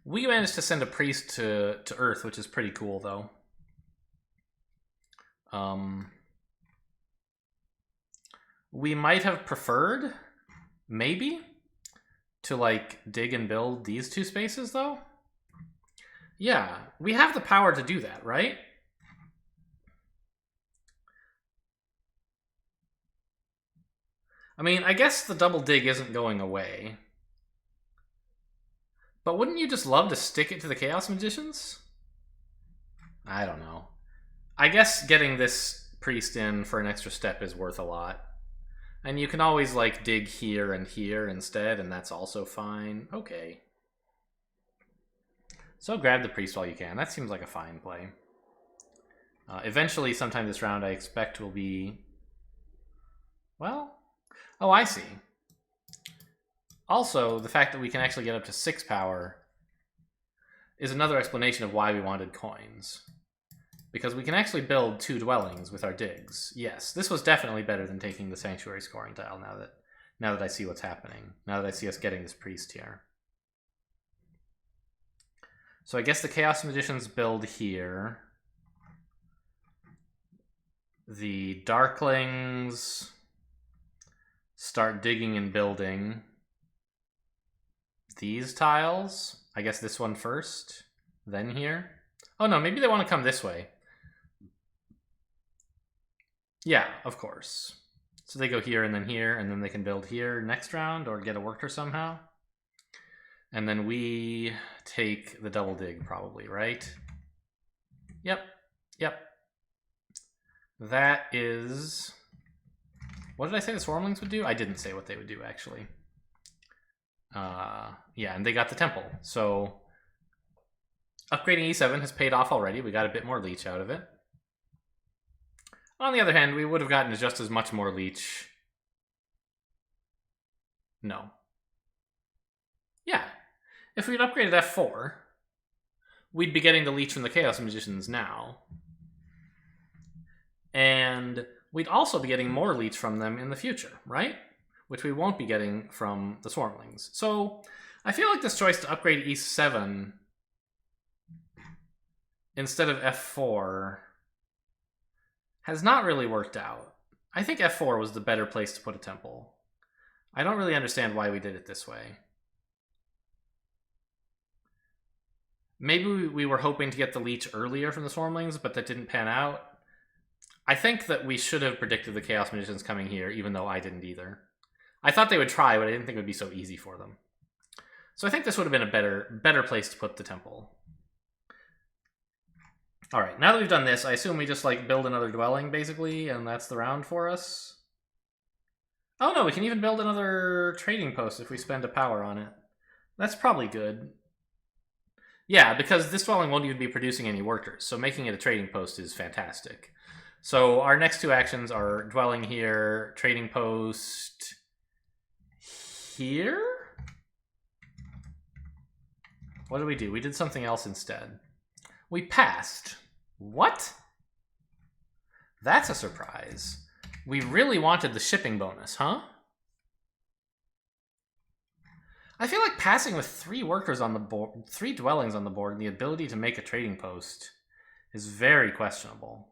We managed to send a priest to Earth, which is pretty cool, though. We might have preferred, maybe, to, like, dig and build these 2 spaces, though. Yeah, we have the power to do that, right? I mean, I guess the double dig isn't going away. But wouldn't you just love to stick it to the Chaos Magicians? I don't know. I guess getting this priest in for an extra step is worth a lot. And you can always, like, dig here and here instead, and that's also fine. Okay. So grab the priest while you can. That seems like a fine play. Eventually, sometime this round, I expect will be... Well... Oh, I see. Also, the fact that we can actually get up to 6 power is another explanation of why we wanted coins. Because we can actually build 2 dwellings with our digs. Yes, this was definitely better than taking the Sanctuary scoring tile now that I see what's happening. Now that I see us getting this priest here. So I guess the Chaos Magicians build here. The Darklings start digging and building these tiles. I guess this one first, then here. Oh no, maybe they want to come this way. Yeah, of course. So they go here, and then they can build here next round or get a worker somehow. And then we take the double dig probably, right? Yep, yep. That is... What did I say the Swarmlings would do? I didn't say what they would do, actually. Yeah, and they got the temple. So upgrading E7 has paid off already. We got a bit more leech out of it. On the other hand, we would have gotten just as much more leech. No. Yeah. If we'd upgraded F4, we'd be getting the leech from the Chaos Magicians now. And we'd also be getting more leech from them in the future, right? Which we won't be getting from the Swarmlings. So I feel like this choice to upgrade E7 instead of F4 has not really worked out. I think F4 was the better place to put a temple. I don't really understand why we did it this way. Maybe we were hoping to get the leech earlier from the Swarmlings, but that didn't pan out. I think that we should have predicted the Chaos Magicians coming here, even though I didn't either. I thought they would try, but I didn't think it would be so easy for them. So I think this would have been a better place to put the temple. Alright, now that we've done this, I assume we just like build another dwelling, basically, and that's the round for us. Oh no, we can even build another trading post if we spend a power on it. That's probably good. Yeah, because this dwelling won't even be producing any workers, so making it a trading post is fantastic. So our next 2 actions are dwelling here, trading post here? What did we do? We did something else instead. We passed. What? That's a surprise. We really wanted the shipping bonus, huh? I feel like passing with 3 workers on the board, 3 dwellings on the board, and the ability to make a trading post is very questionable.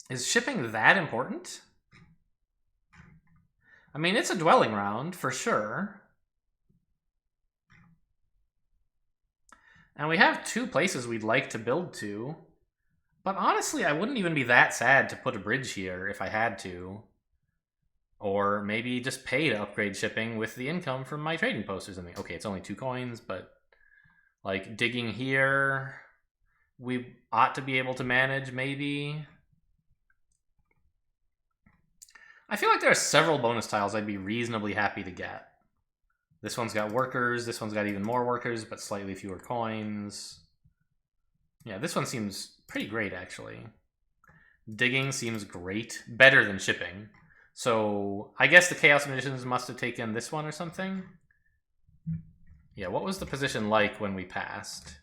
Is shipping that important? I mean, it's a dwelling round, for sure. And we have 2 places we'd like to build to. But honestly, I wouldn't even be that sad to put a bridge here if I had to. Or maybe just pay to upgrade shipping with the income from my trading post or something. Okay, it's only 2 coins, but like digging here, we ought to be able to manage, maybe. I feel like there are several bonus tiles I'd be reasonably happy to get. This one's got workers, this one's got even more workers, but slightly fewer coins. Yeah, this one seems pretty great, actually. Digging seems great. Better than shipping. So, I guess the Chaos Magicians must have taken this one or something? Yeah, what was the position like when we passed?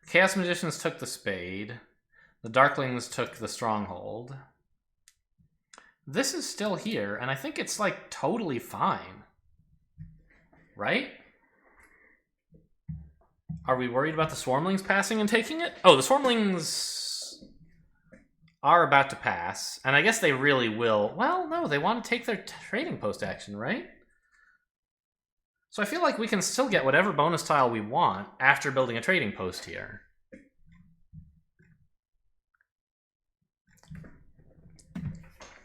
Chaos Magicians took the spade. The Darklings took the stronghold. This is still here, and I think it's, like, totally fine. Right? Are we worried about the Swarmlings passing and taking it? Oh, the Swarmlings... are about to pass, and I guess they really will. Well, no, they want to take their trading post action, right? So I feel like we can still get whatever bonus tile we want after building a trading post here.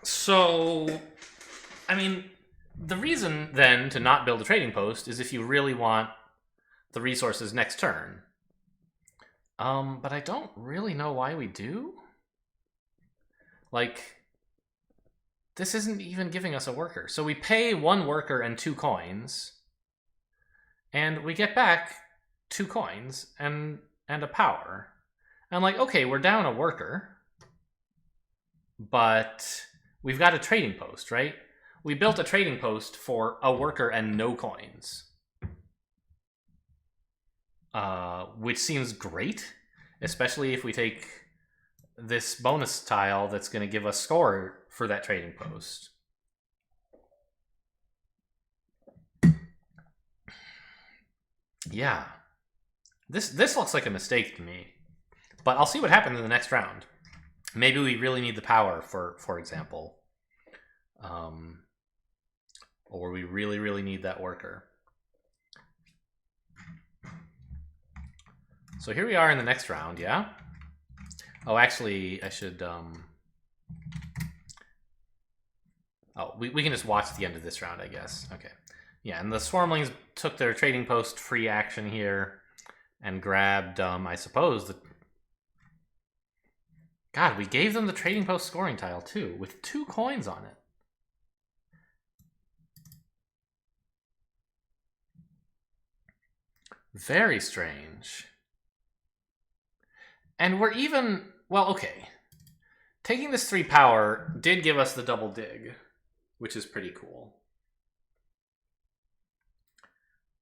So, I mean, the reason then to not build a trading post is if you really want the resources next turn. But I don't really know why we do. Like, this isn't even giving us a worker. So we pay 1 worker and 2 coins, and we get back 2 coins and a power. And like, okay, we're down a worker, but we've got a trading post, right? We built a trading post for a worker and no coins. Which seems great, especially if we take this bonus tile that's going to give us score for that trading post. Yeah. This looks like a mistake to me. But I'll see what happens in the next round. Maybe we really need the power, for example. Or we really, really need that worker. So here we are in the next round, yeah? Oh, actually, I should... Oh, we can just watch the end of this round, I guess. Okay. Yeah, and the Swarmlings took their trading post free action here and grabbed, I suppose, the... God, we gave them the trading post scoring tile, too, with 2 coins on it. Very strange. And we're even... Well, okay. Taking this 3 power did give us the double dig, which is pretty cool.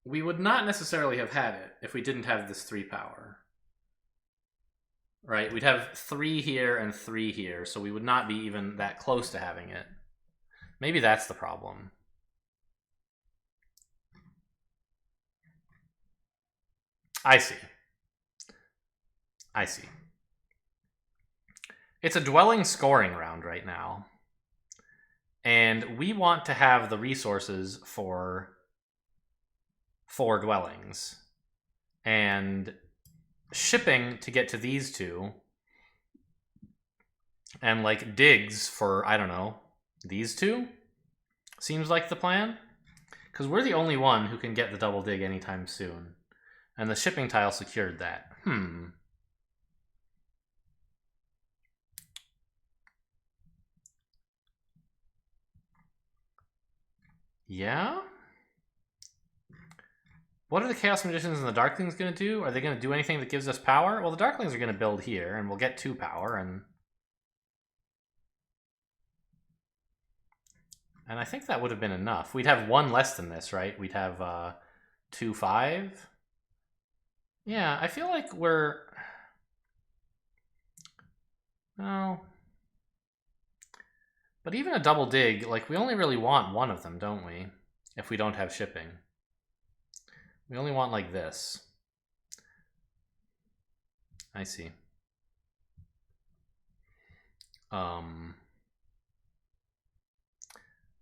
We would not necessarily have had it if we didn't have this 3 power. Right? We'd have 3 here and 3 here, so we would not be even that close to having it. Maybe that's the problem. I see. I see. It's a dwelling scoring round right now. And we want to have the resources for 4 dwellings. And shipping to get to these 2. And like digs for, I don't know, these 2? Seems like the plan. Because we're the only one who can get the double dig anytime soon. And the shipping tile secured that. Yeah? What are the Chaos Magicians and the Darklings going to do? Are they going to do anything that gives us power? Well, the Darklings are going to build here, and we'll get 2 power, and I think that would have been enough. We'd have 1 less than this, right? We'd have 2, 5. Yeah, I feel like we're... No. But even a double dig, like, we only really want 1 of them, don't we? If we don't have shipping. We only want, like, this. I see.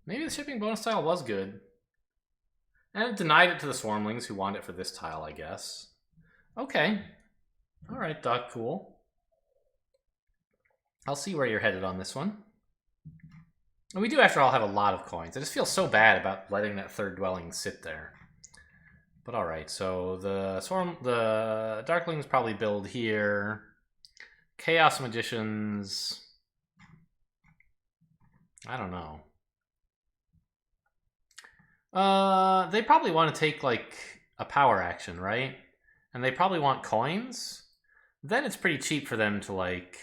Maybe the shipping bonus tile was good. And it denied it to the Swarmlings who want it for this tile, I guess. Okay. Alright, DocCool. I'll see where you're headed on this one. And we do, after all, have a lot of coins. I just feel so bad about letting that 3rd dwelling sit there. But alright, so the Darklings probably build here. Chaos Magicians... I don't know. They probably want to take, like, a power action, right? And they probably want coins. Then it's pretty cheap for them to, like...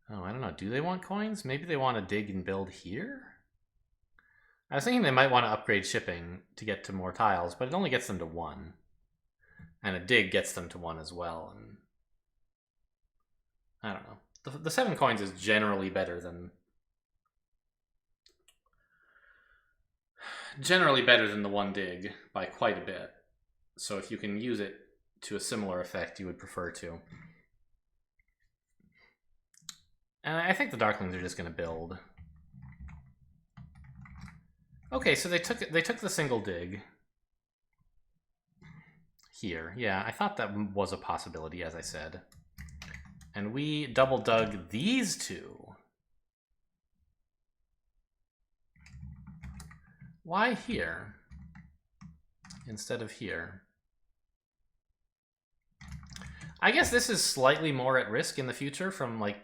Oh, I don't know. Do they want coins? Maybe they want to dig and build here? I was thinking they might want to upgrade shipping to get to more tiles, but it only gets them to 1. And a dig gets them to 1 as well. And I don't know. The 7 coins is generally better than... Generally better than the 1 dig by quite a bit. So if you can use it to a similar effect, you would prefer to. And I think the Darklings are just going to build. Okay, so they took the single dig here. Yeah, I thought that was a possibility, as I said. And we double dug these two. Why here instead of here? I guess this is slightly more at risk in the future from, like,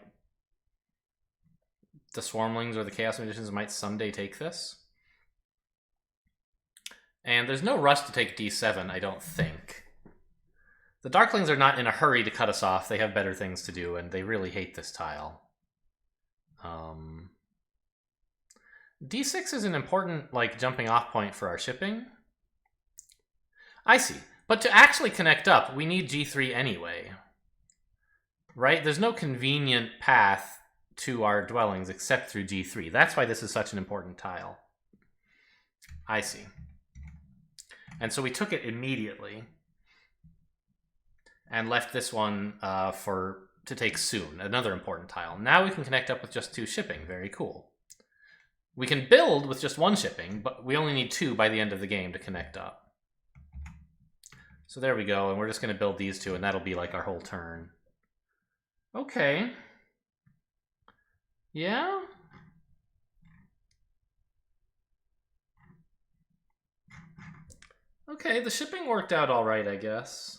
the Swarmlings or the Chaos Magicians might someday take this. And there's no rush to take D7, I don't think. The Darklings are not in a hurry to cut us off. They have better things to do, and they really hate this tile. D6 is an important, like, jumping off point for our shipping. I see. But to actually connect up, we need G3 anyway. Right? There's no convenient path to our dwellings except through G3. That's why this is such an important tile. I see. And so we took it immediately and left this one to take soon, another important tile. Now we can connect up with just 2 shipping. Very cool. We can build with just 1 shipping, but we only need 2 by the end of the game to connect up. So there we go, and we're just going to build these 2, and that'll be like our whole turn. Okay. Yeah? Okay, the shipping worked out all right, I guess.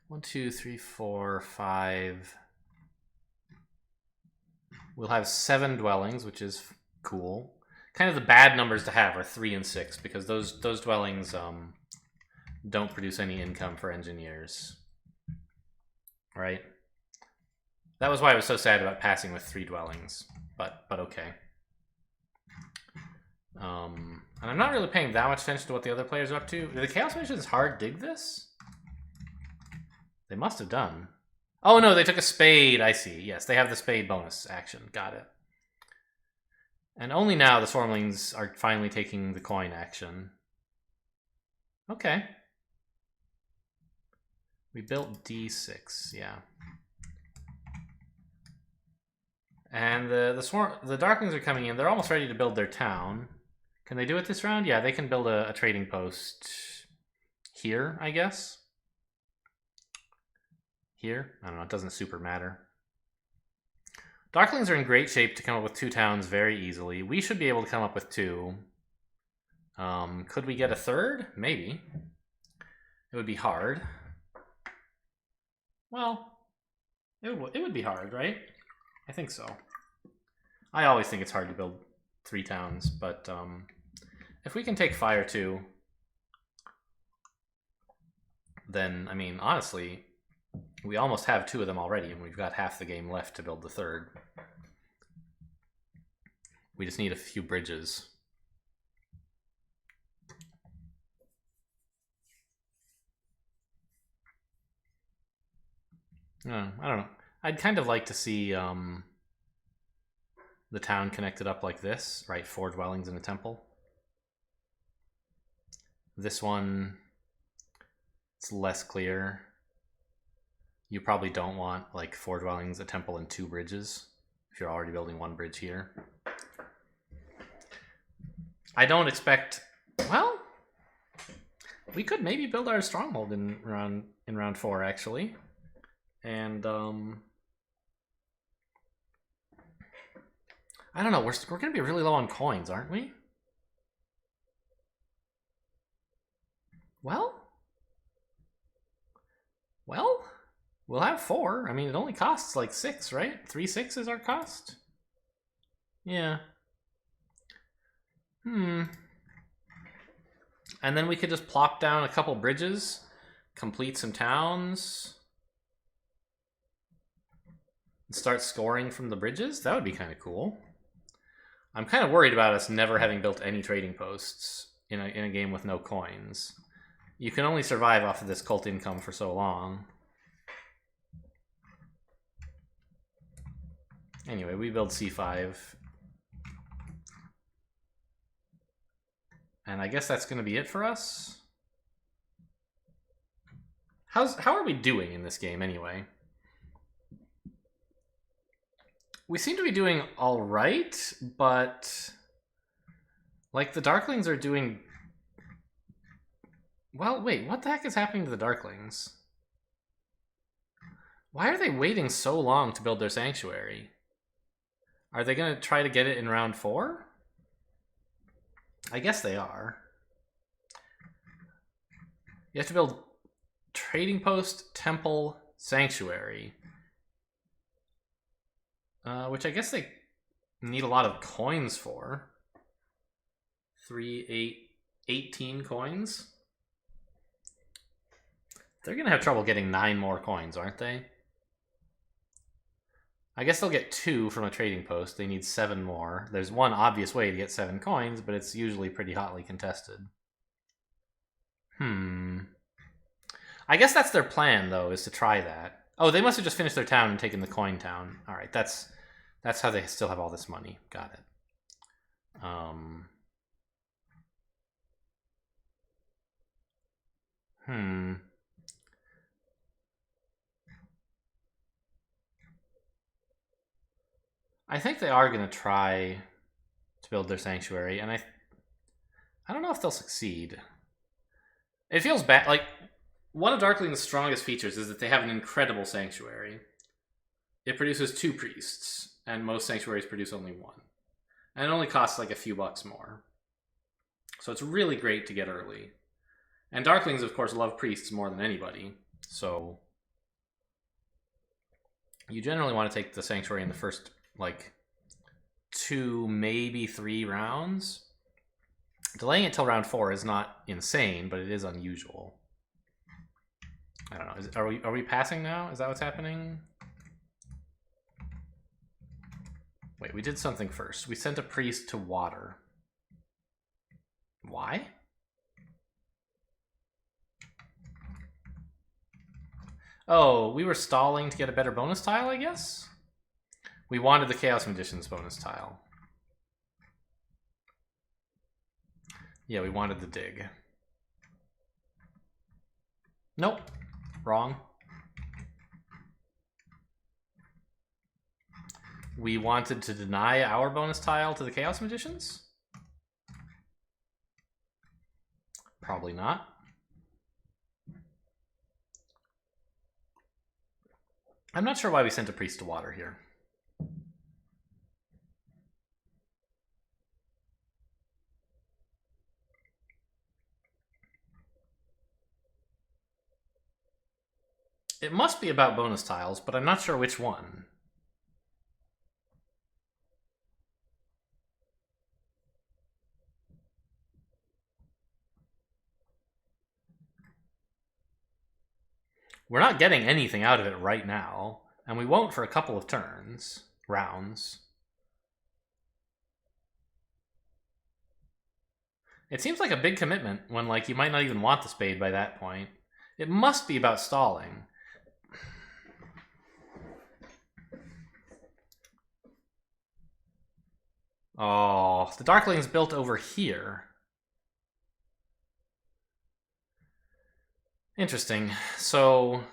1, 2, 3, 4, 5. We'll have 7 dwellings, which is cool. Kind of the bad numbers to have are 3 and 6, because those dwellings don't produce any income for engineers. Right? That was why I was so sad about passing with 3 dwellings, but okay. And I'm not really paying that much attention to what the other players are up to. Did the Chaos Magicians hard dig this? They must have done. Oh no, they took a spade, I see. Yes, they have the spade bonus action. Got it. And only now the Swarmlings are finally taking the coin action. Okay. We built D6, yeah. And the Darklings are coming in. They're almost ready to build their town. Can they do it this round? Yeah, they can build a trading post here, I guess. Here? I don't know, it doesn't super matter. Darklings are in great shape to come up with 2 towns very easily. We should be able to come up with 2. Could we get a 3rd? Maybe. It would be hard. Well, it would be hard, right? I think so. I always think it's hard to build 3 towns, but if we can take fire too, then, I mean, honestly, we almost have 2 of them already, and we've got half the game left to build the 3rd. We just need a few bridges. I don't know. I'd kind of like to see the town connected up like this, right? 4 dwellings and a temple. This one, it's less clear. You probably don't want like 4 dwellings, a temple, and 2 bridges if you're already building 1 bridge here. I don't expect. Well, we could maybe build our stronghold in round 4 actually, and I don't know. We're gonna be really low on coins, aren't we? Well, we'll have 4. I mean, it only costs like 6, right? 3 6 is our cost. Yeah. And then we could just plop down a couple bridges, complete some towns, and start scoring from the bridges. That would be kind of cool. I'm kind of worried about us never having built any trading posts in a game with no coins. You can only survive off of this cult income for so long. Anyway, we build C5. And I guess that's going to be it for us. How are we doing in this game anyway? We seem to be doing all right, but like the Darklings are doing. Well, wait, what the heck is happening to the Darklings? Why are they waiting so long to build their sanctuary? Are they going to try to get it in round 4? I guess they are. You have to build trading post, temple, sanctuary. Which I guess they need a lot of coins for. 3, 8, 18 coins. They're going to have trouble getting 9 more coins, aren't they? I guess they'll get 2 from a trading post. They need 7 more. There's one obvious way to get 7 coins, but it's usually pretty hotly contested. I guess that's their plan, though, is to try that. Oh, they must have just finished their town and taken the coin town. All right, that's how they still have all this money. Got it. I think they are going to try to build their sanctuary, and I don't know if they'll succeed. It feels bad. Like, one of Darkling's strongest features is that they have an incredible sanctuary. It produces 2 priests, and most sanctuaries produce only 1. And it only costs like a few bucks more. So it's really great to get early. And Darklings, of course, love priests more than anybody. So you generally want to take the sanctuary in the first, like, 2, maybe 3 rounds. Delaying it till round 4 is not insane, but it is unusual. I don't know. Are we passing now? Is that what's happening? Wait, we did something first. We sent a priest to water. Why? Oh, we were stalling to get a better bonus tile, I guess? We wanted the Chaos Magician's bonus tile. Yeah, we wanted the dig. Nope. Wrong. We wanted to deny our bonus tile to the Chaos Magicians? Probably not. I'm not sure why we sent a priest to water here. It must be about bonus tiles, but I'm not sure which one. We're not getting anything out of it right now, and we won't for a couple of rounds. It seems like a big commitment when, like, you might not even want the spade by that point. It must be about stalling. Oh, the Darkling's built over here. Interesting. So,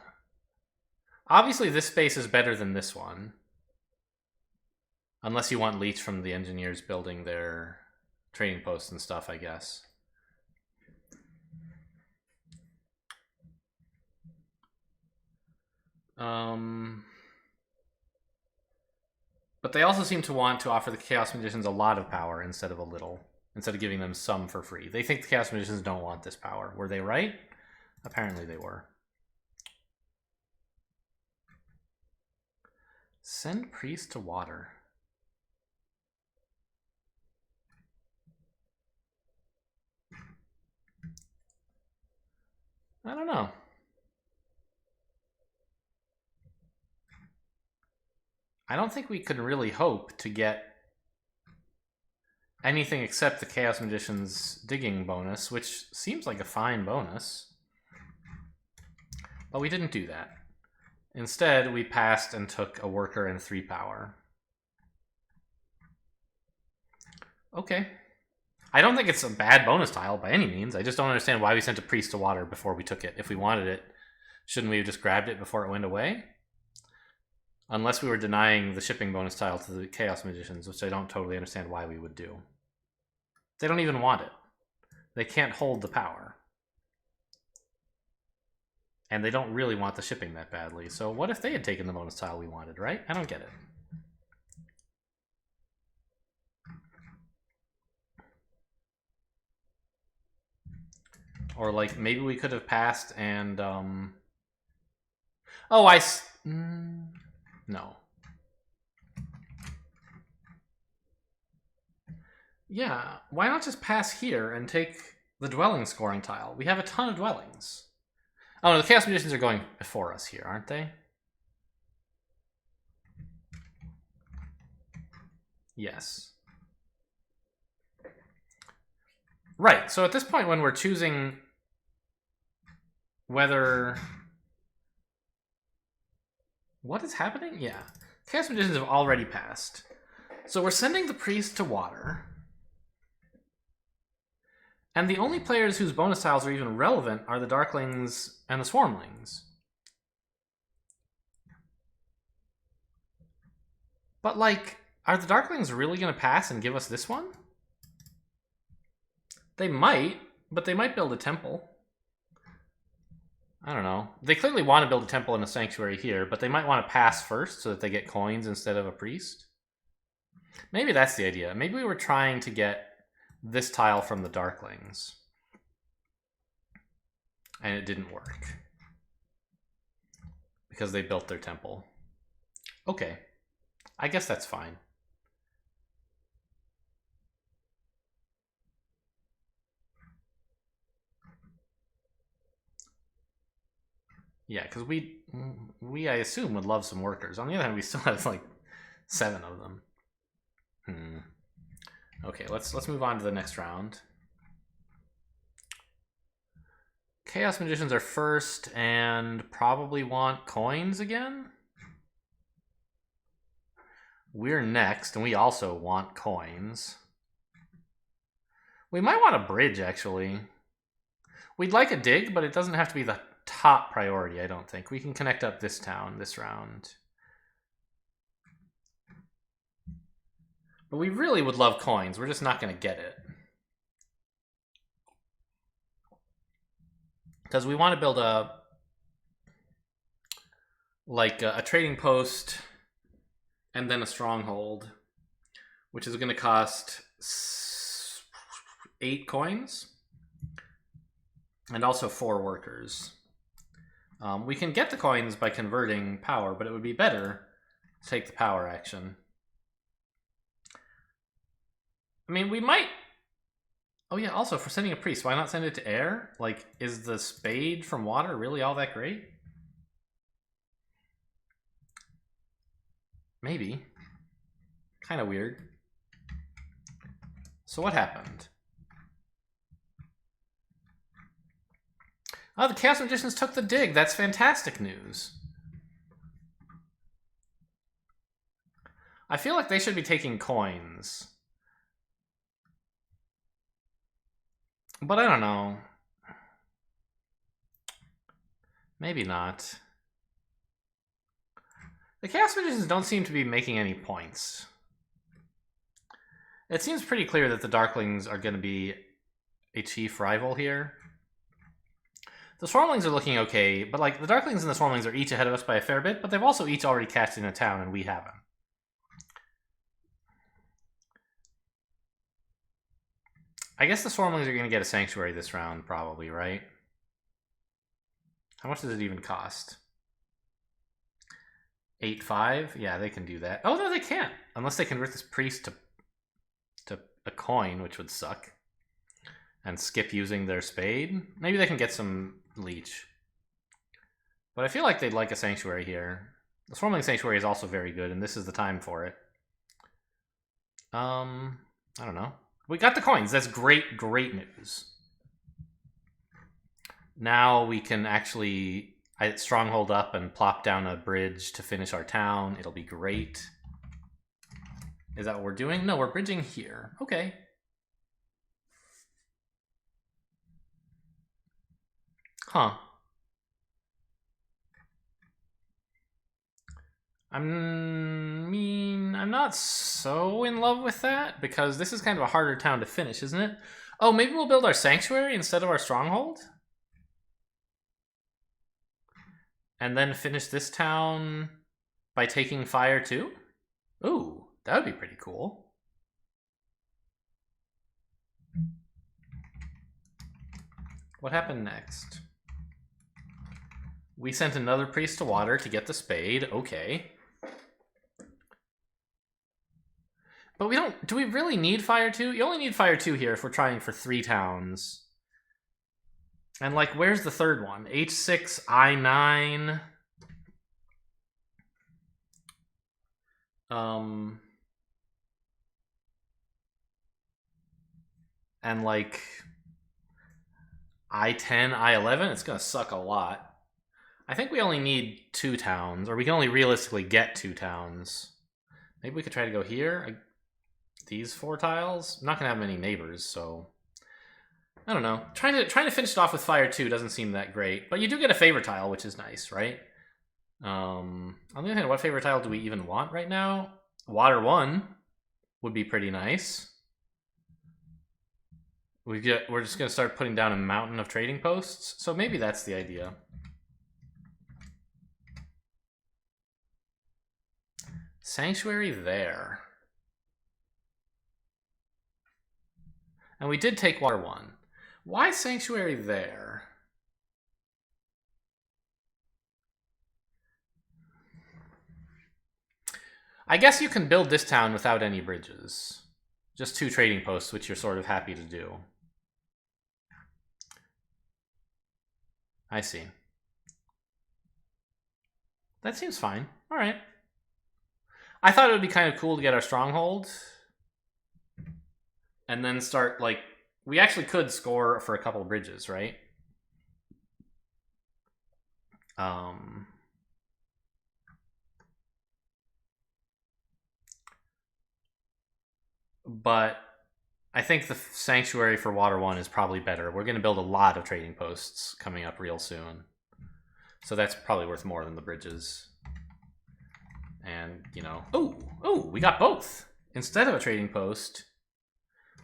obviously this space is better than this one. Unless you want leech from the engineers building their trading posts and stuff, I guess. But they also seem to want to offer the Chaos Magicians a lot of power instead of a little. Instead of giving them some for free. They think the Chaos Magicians don't want this power. Were they right? Apparently they were. Send priest to water. I don't know. I don't think we could really hope to get anything except the Chaos Magician's digging bonus, which seems like a fine bonus. But we didn't do that. Instead, we passed and took a worker and 3 power. Okay. I don't think it's a bad bonus tile by any means. I just don't understand why we sent a priest to water before we took it if we wanted it Shouldn't we have just grabbed it before it went away? Unless we were denying the shipping bonus tile to the Chaos Magicians, which I don't totally understand why we would do. They don't even want it. They can't hold the power. And they don't really want the shipping that badly. So what if they had taken the bonus tile we wanted, right? I don't get it. Or like maybe we could have passed and oh, no. Yeah, why not just pass here and take the dwelling scoring tile? We have a ton of dwellings. Oh no, the Chaos Magicians are going before us here, aren't they? Yes. Right, so at this point when we're choosing whether... What is happening? Yeah. Chaos Magicians have already passed. So we're sending the priest to water. And the only players whose bonus tiles are even relevant are the Darklings and the Swarmlings. But, like, are the Darklings really going to pass and give us this one? They might, but they might build a temple. I don't know. They clearly want to build a temple and a sanctuary here, but they might want to pass first so that they get coins instead of a priest. Maybe that's the idea. Maybe we were trying to get this tile from the Darklings. And it didn't work. Because they built their temple. Okay. I guess that's fine. Yeah, because we, I assume, would love some workers. On the other hand, we still have, like, 7 of them. Okay, let's move on to the next round. Chaos Magicians are first and probably want coins again. We're next, and we also want coins. We might want a bridge, actually. We'd like a dig, but it doesn't have to be the top priority, I don't think. We can connect up this town this round. But we really would love coins. We're just not going to get it. Because we want to build a trading post and then a stronghold, which is going to cost 8 coins and also 4 workers. We can get the coins by converting power, but it would be better to take the power action. I mean, we might... Oh yeah, also, for sending a priest, why not send it to air? Like, is the spade from water really all that great? Maybe. Kind of weird. So what happened? Oh, the Chaos Magicians took the dig. That's fantastic news. I feel like they should be taking coins. But I don't know. Maybe not. The Chaos Magicians don't seem to be making any points. It seems pretty clear that the Darklings are going to be a chief rival here. The Swarmlings are looking okay, but like the Darklings and the Swarmlings are each ahead of us by a fair bit, but they've also each already cashed in a town and we haven't. I guess the Swarmlings are going to get a sanctuary this round, probably, right? How much does it even cost? 8-5? Yeah, they can do that. Oh, no, they can't. Unless they convert this priest to a coin, which would suck. And skip using their spade. Maybe they can get some leech. But I feel like they'd like a sanctuary here. The Swarmling Sanctuary is also very good, and this is the time for it. I don't know. We got the coins. That's great, great news. Now we can actually stronghold up and plop down a bridge to finish our town. It'll be great. Is that what we're doing? No, we're bridging here. Okay. Huh. I'm not so in love with that, because this is kind of a harder town to finish, isn't it? Oh, maybe we'll build our sanctuary instead of our stronghold? And then finish this town by taking fire too? Ooh, that would be pretty cool. What happened next? We sent another priest to water to get the spade. Okay. But we don't... Do we really need fire 2? You only need fire 2 here if we're trying for 3 towns. And, like, where's the third one? H6, I9... And, like... I10, I11? It's gonna suck a lot. I think we only need 2 towns. Or we can only realistically get 2 towns. Maybe we could try to go here. These 4 tiles? I'm not gonna have many neighbors, so I don't know. Trying to finish it off with fire 2 doesn't seem that great, but you do get a favor tile, which is nice, right? On the other hand, what favor tile do we even want right now? Water 1 would be pretty nice. We're just gonna start putting down a mountain of trading posts, so maybe that's the idea. Sanctuary there. And we did take water 1. Why sanctuary there? I guess you can build this town without any bridges. Just 2 trading posts, which you're sort of happy to do. I see. That seems fine. All right. I thought it would be kind of cool to get our stronghold. And then start, like... We actually could score for a couple of bridges, right? But I think the sanctuary for Water 1 is probably better. We're going to build a lot of trading posts coming up real soon. So that's probably worth more than the bridges. And, you know... Oh, we got both! Instead of a trading post,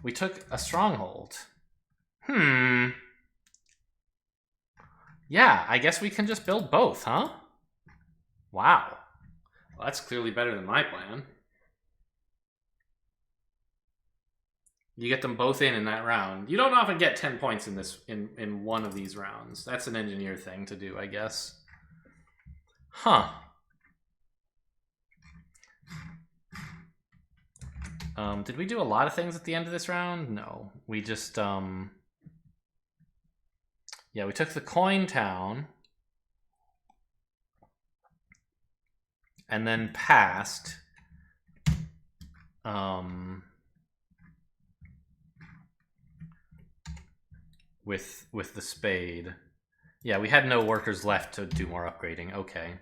we took a stronghold. Yeah, I guess we can just build both, huh? Wow. Well, that's clearly better than my plan. You get them both in that round. You don't often get 10 points in this in one of these rounds. That's an engineer thing to do, I guess. Huh. Did we do a lot of things at the end of this round? No. We just, yeah, we took the coin town. And then passed. With the spade. Yeah, we had no workers left to do more upgrading. Okay.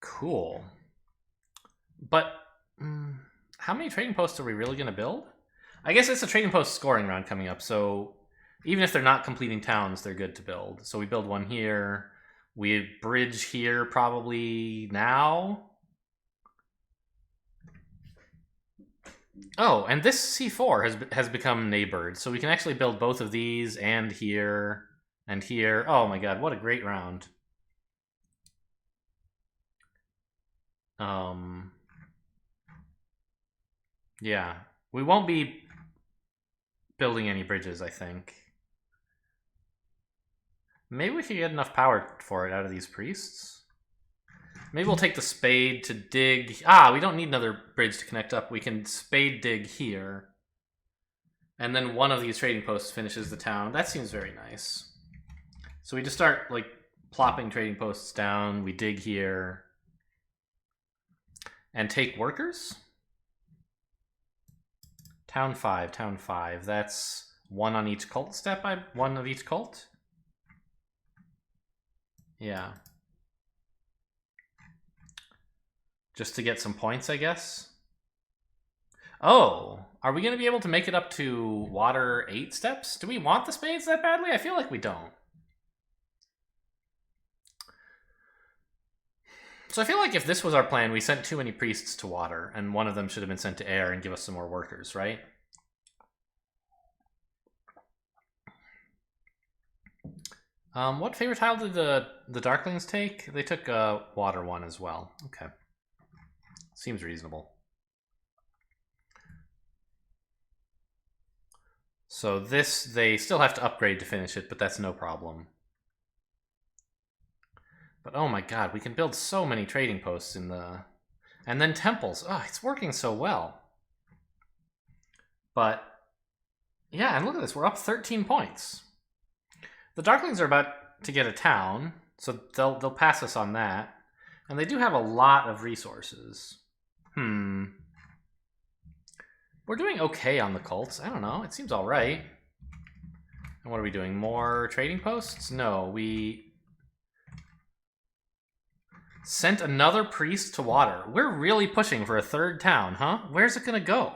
Cool. But... how many trading posts are we really going to build? I guess it's a trading post scoring round coming up, so even if they're not completing towns, they're good to build. So we build one here. We bridge here probably now. Oh, and this C4 has become neighbored, so we can actually build both of these and here and here. Oh my god, what a great round. Yeah, we won't be building any bridges, I think. Maybe we could get enough power for it out of these priests. Maybe we'll take the spade to dig... we don't need another bridge to connect up. We can spade dig here. And then one of these trading posts finishes the town. That seems very nice. So we just start, like, plopping trading posts down. We dig here. And take workers? Town 5, town 5. That's one on each cult step, one of each cult? Yeah. Just to get some points, I guess? Oh, are we going to be able to make it up to water 8 steps? Do we want the spades that badly? I feel like we don't. So I feel like if this was our plan, we sent too many priests to water, and one of them should have been sent to air and give us some more workers, right? What favorite tile did the Darklings take? They took a water one as well. Okay. Seems reasonable. So this, they still have to upgrade to finish it, but that's no problem. But oh my god, we can build so many trading posts in the... And then temples. Oh, it's working so well. But, yeah, and look at this. We're up 13 points. The Darklings are about to get a town, so they'll pass us on that. And they do have a lot of resources. We're doing okay on the cults. I don't know. It seems all right. And what are we doing? More trading posts? No, we... Sent another priest to water. We're really pushing for a third town, huh? Where's it gonna go?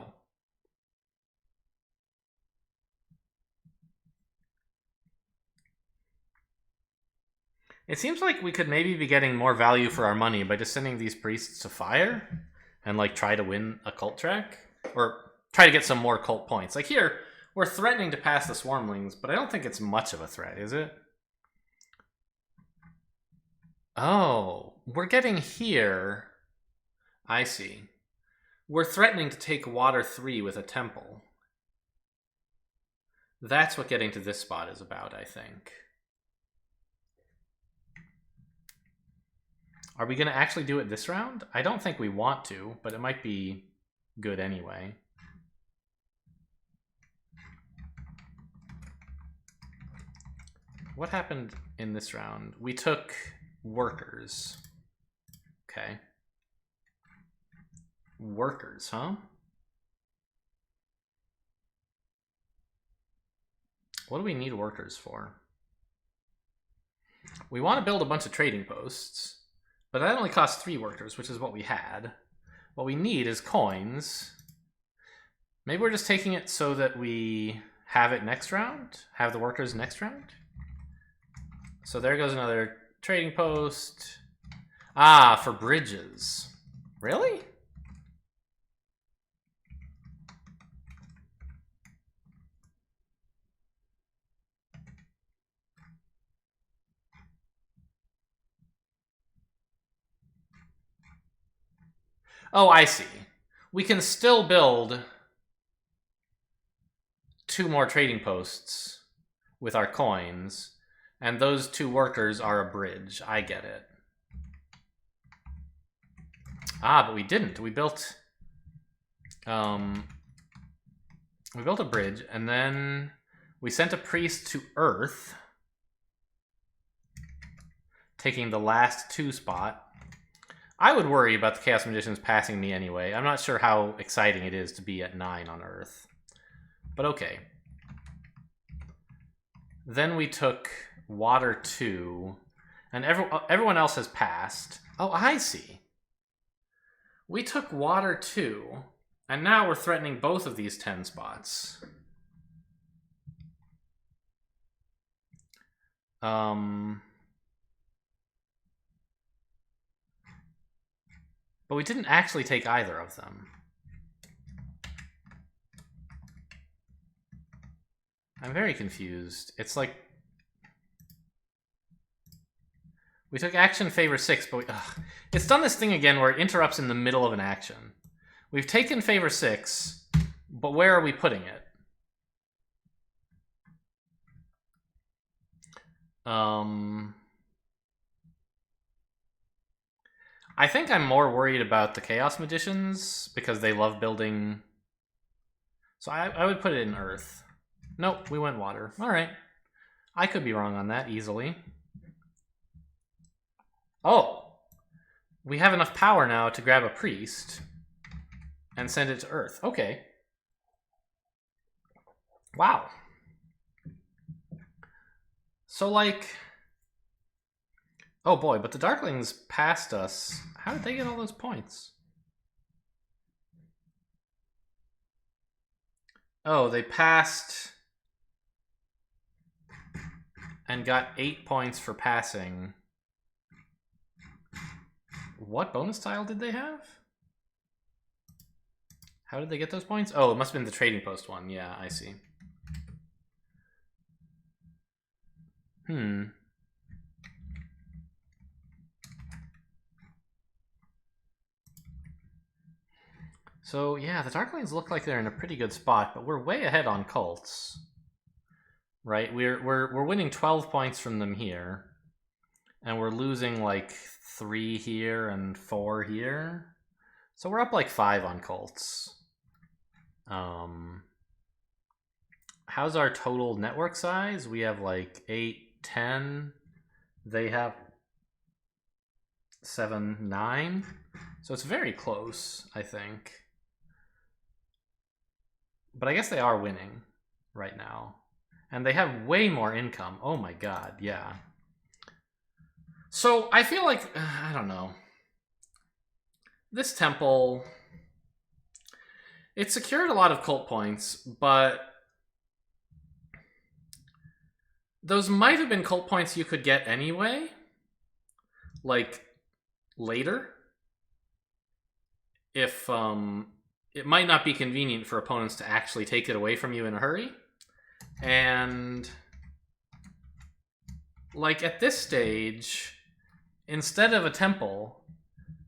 It seems like we could maybe be getting more value for our money by just sending these priests to fire and like try to win a cult track or try to get some more cult points. Like here, we're threatening to pass the swarmlings, but I don't think it's much of a threat, is it? Oh, we're getting here. I see. We're threatening to take water 3 with a temple. That's what getting to this spot is about, I think. Are we going to actually do it this round? I don't think we want to, but it might be good anyway. What happened in this round? We took workers. Okay. Workers, huh? What do we need workers for? We want to build a bunch of trading posts. But that only costs 3 workers, which is what we had. What we need is coins. Maybe we're just taking it so that we have it next round? Have the workers next round? So there goes another trading post. Ah, for bridges. Really? Oh, I see. We can still build 2 more trading posts with our coins, and those 2 workers are a bridge. I get it. Ah, but we didn't. We built a bridge, and then we sent a priest to Earth, taking the last 2 spot. I would worry about the Chaos Magicians passing me anyway. I'm not sure how exciting it is to be at 9 on Earth. But okay. Then we took Water 2. And everyone else has passed. Oh, I see. We took Water 2. And now we're threatening both of these 10 spots. But we didn't actually take either of them. I'm very confused. It's like... We took action favor 6, but it's done this thing again where it interrupts in the middle of an action. We've taken favor 6, but where are we putting it? I think I'm more worried about the Chaos Magicians because they love building... So I would put it in Earth. Nope, we went water. Alright. I could be wrong on that easily. Oh! We have enough power now to grab a priest and send it to Earth. Okay. Wow. So, like... Oh boy, but the Darklings passed us. How did they get all those points? Oh, they passed and got 8 points for passing. what bonus tile did they have? How did they get those points? Oh, it must have been the trading post one. Yeah, I see. So, yeah, the Darklings look like they're in a pretty good spot, but we're way ahead on cults. Right? We're winning 12 points from them here. And we're losing like 3 here and 4 here. So we're up like 5 on cults. How's our total network size? We have like 8, 10. They have 7, 9. So it's very close, I think. But I guess they are winning right now. And they have way more income. Oh my god, yeah. So I feel like, I don't know. This temple, it secured a lot of cult points, but those might have been cult points you could get anyway. Like, later. If, it might not be convenient for opponents to actually take it away from you in a hurry. And, like, at this stage, instead of a temple,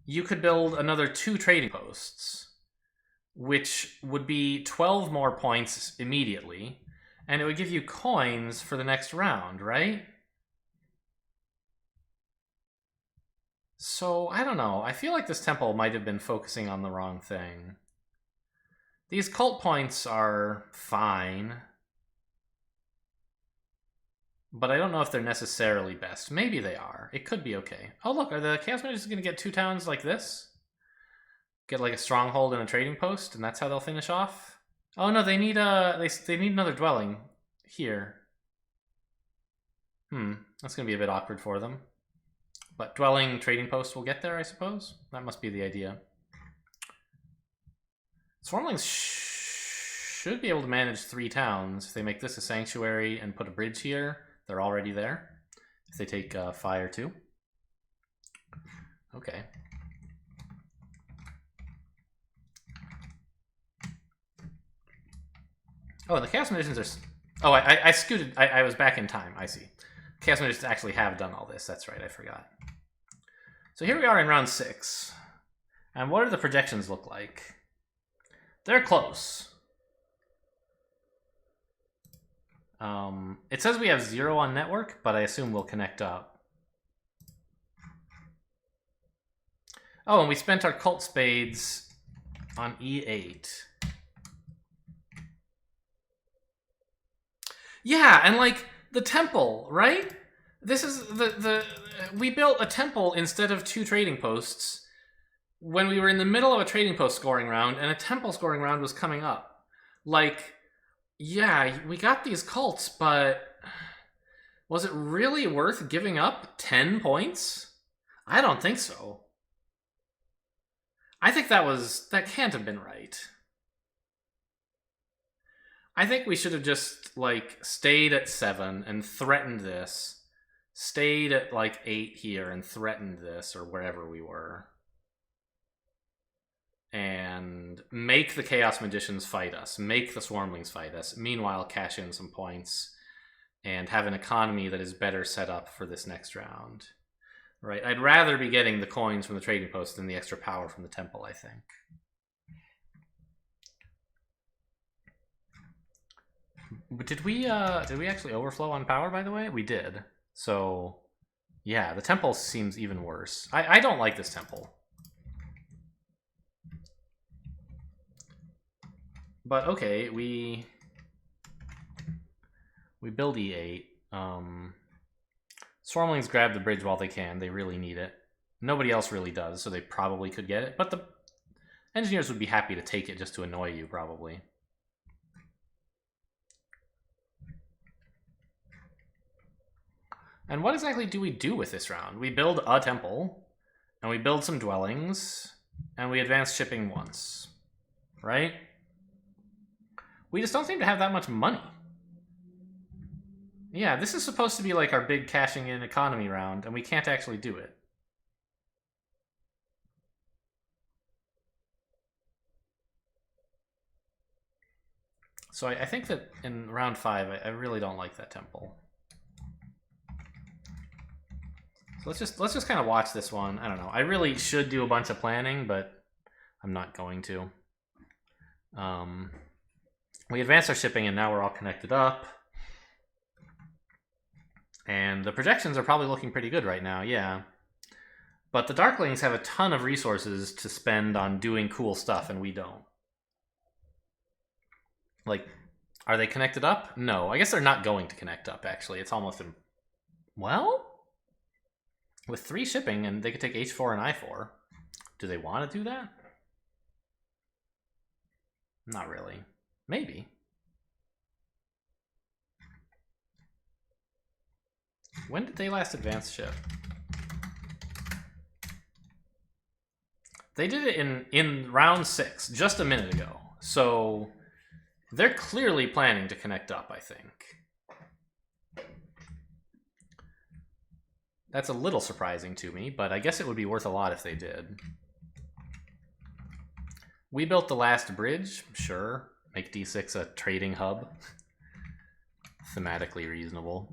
you could build another 2 trading posts, which would be 12 more points immediately, and it would give you coins for the next round, right? So, I don't know. I feel like this temple might have been focusing on the wrong thing. These cult points are fine, but I don't know if they're necessarily best. Maybe they are. It could be okay. Oh, look, are the Chaos Mages going to get 2 towns like this? Get like a stronghold and a trading post, and that's how they'll finish off? Oh no, they need they need another dwelling here. That's going to be a bit awkward for them. But dwelling trading post will get there, I suppose? That must be the idea. Swarmlings should be able to manage 3 towns. If they make this a sanctuary and put a bridge here, they're already there. If they take fire too. Okay. Oh, the Chaos Magicians are... Oh, I scooted. I was back in time. I see. Chaos Magicians actually have done all this. That's right, I forgot. So here we are in round 6. And what do the projections look like? They're close. It says we have 0 on network, but I assume we'll connect up. Oh, and we spent our cult spades on E8. Yeah, and like the temple, right? This is we built a temple instead of 2 trading posts when we were in the middle of a trading post scoring round, and a temple scoring round was coming up. Like, yeah, we got these cults, but was it really worth giving up 10 points? I don't think so. I think that can't have been right. I think we should have just, like, stayed at 7 and threatened this. Stayed at, like, 8 here and threatened this, or wherever we were. And make the Chaos Magicians fight us. Make the Swarmlings fight us. Meanwhile, cash in some points. And have an economy that is better set up for this next round. Right? I'd rather be getting the coins from the trading post than the extra power from the temple, I think. But did we actually overflow on power, by the way? We did. So, yeah, the temple seems even worse. I don't like this temple. But okay, we build E8. Swarmlings grab the bridge while they can. They really need it. Nobody else really does, so they probably could get it. But the engineers would be happy to take it just to annoy you, probably. And what exactly do we do with this round? We build a temple, and we build some dwellings, and we advance shipping once. Right? We just don't seem to have that much money. Yeah, this is supposed to be like our big cashing in economy round, and we can't actually do it. So I think that in round 5, I really don't like that temple. So let's just kind of watch this one. I don't know. I really should do a bunch of planning, but I'm not going to. We advanced our shipping, and now we're all connected up. And the projections are probably looking pretty good right now, yeah. But the Darklings have a ton of resources to spend on doing cool stuff, and we don't. Like, are they connected up? No, I guess they're not going to connect up, actually. It's almost... Well? With 3 shipping, and they could take H4 and I4. Do they want to do that? Not really. Maybe. When did they last advance ship? They did it in round 6, just a minute ago. So they're clearly planning to connect up, I think. That's a little surprising to me, but I guess it would be worth a lot if they did. We built the last bridge, sure. Make D6 a trading hub. Thematically reasonable.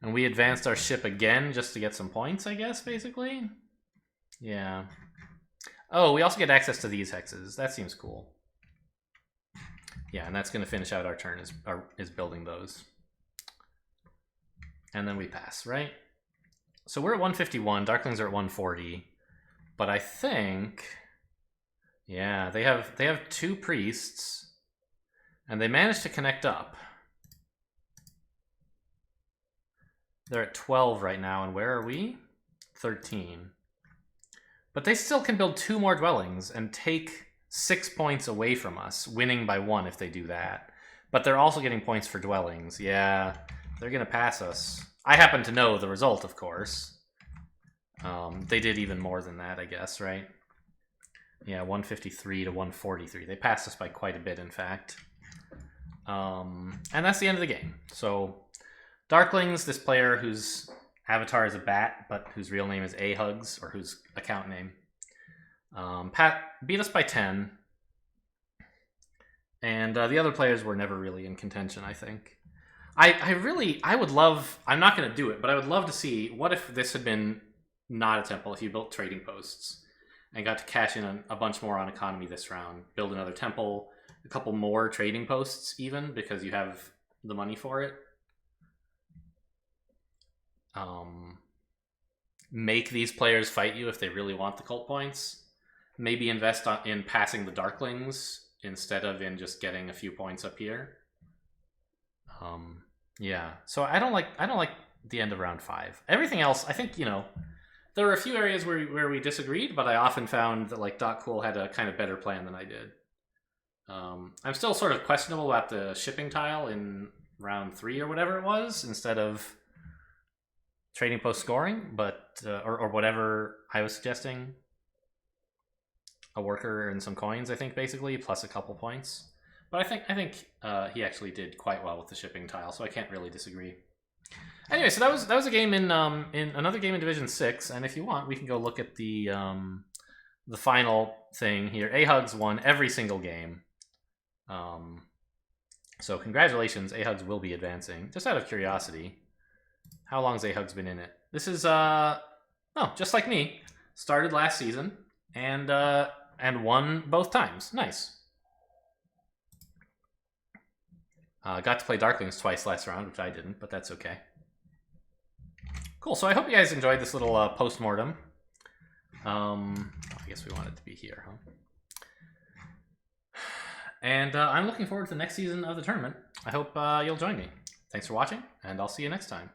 And we advanced our ship again just to get some points, I guess, basically? Yeah. Oh, we also get access to these hexes. That seems cool. Yeah, and that's going to finish out our turn, is building those. And then we pass, right? So we're at 151, Darklings are at 140. But I think... Yeah, they have 2 priests. And they managed to connect up. They're at 12 right now, and where are we? 13. But they still can build 2 more dwellings and take 6 points away from us, winning by 1 if they do that. But they're also getting points for dwellings. Yeah, they're going to pass us. I happen to know the result, of course. They did even more than that, I guess, right? Yeah, 153 to 143. They passed us by quite a bit, in fact. And that's the end of the game. So... Darklings, this player whose avatar is a bat, but whose real name is A-Hugs, or whose account name, beat us by 10. And the other players were never really in contention, I think. I would love, I'm not going to do it, but I would love to see, what if this had been not a temple, if you built trading posts, and got to cash in a bunch more on economy this round, build another temple, a couple more trading posts even, because you have the money for it. Make these players fight you if they really want the cult points. Maybe invest in passing the Darklings instead of in just getting a few points up here. Yeah. So I don't like the end of round 5. Everything else, I think, you know, there were a few areas where we disagreed, but I often found that like DocCool had a kind of better plan than I did. I'm still sort of questionable about the shipping tile in round 3 or whatever it was, instead of trading post scoring, but or whatever I was suggesting. A worker and some coins, I think, basically, plus a couple points. But I think he actually did quite well with the shipping tile, so I can't really disagree. Anyway, so that was a game in another game in Division 6, and if you want, we can go look at the final thing here. A-Hugs won every single game. So congratulations, A-Hugs will be advancing. Just out of curiosity, how long has A-Hugs been in it? This is just like me. Started last season and won both times. Nice. Got to play Darklings twice last round, which I didn't, but that's okay. Cool. So I hope you guys enjoyed this little post-mortem. I guess we want it to be here, huh? And I'm looking forward to the next season of the tournament. I hope you'll join me. Thanks for watching, and I'll see you next time.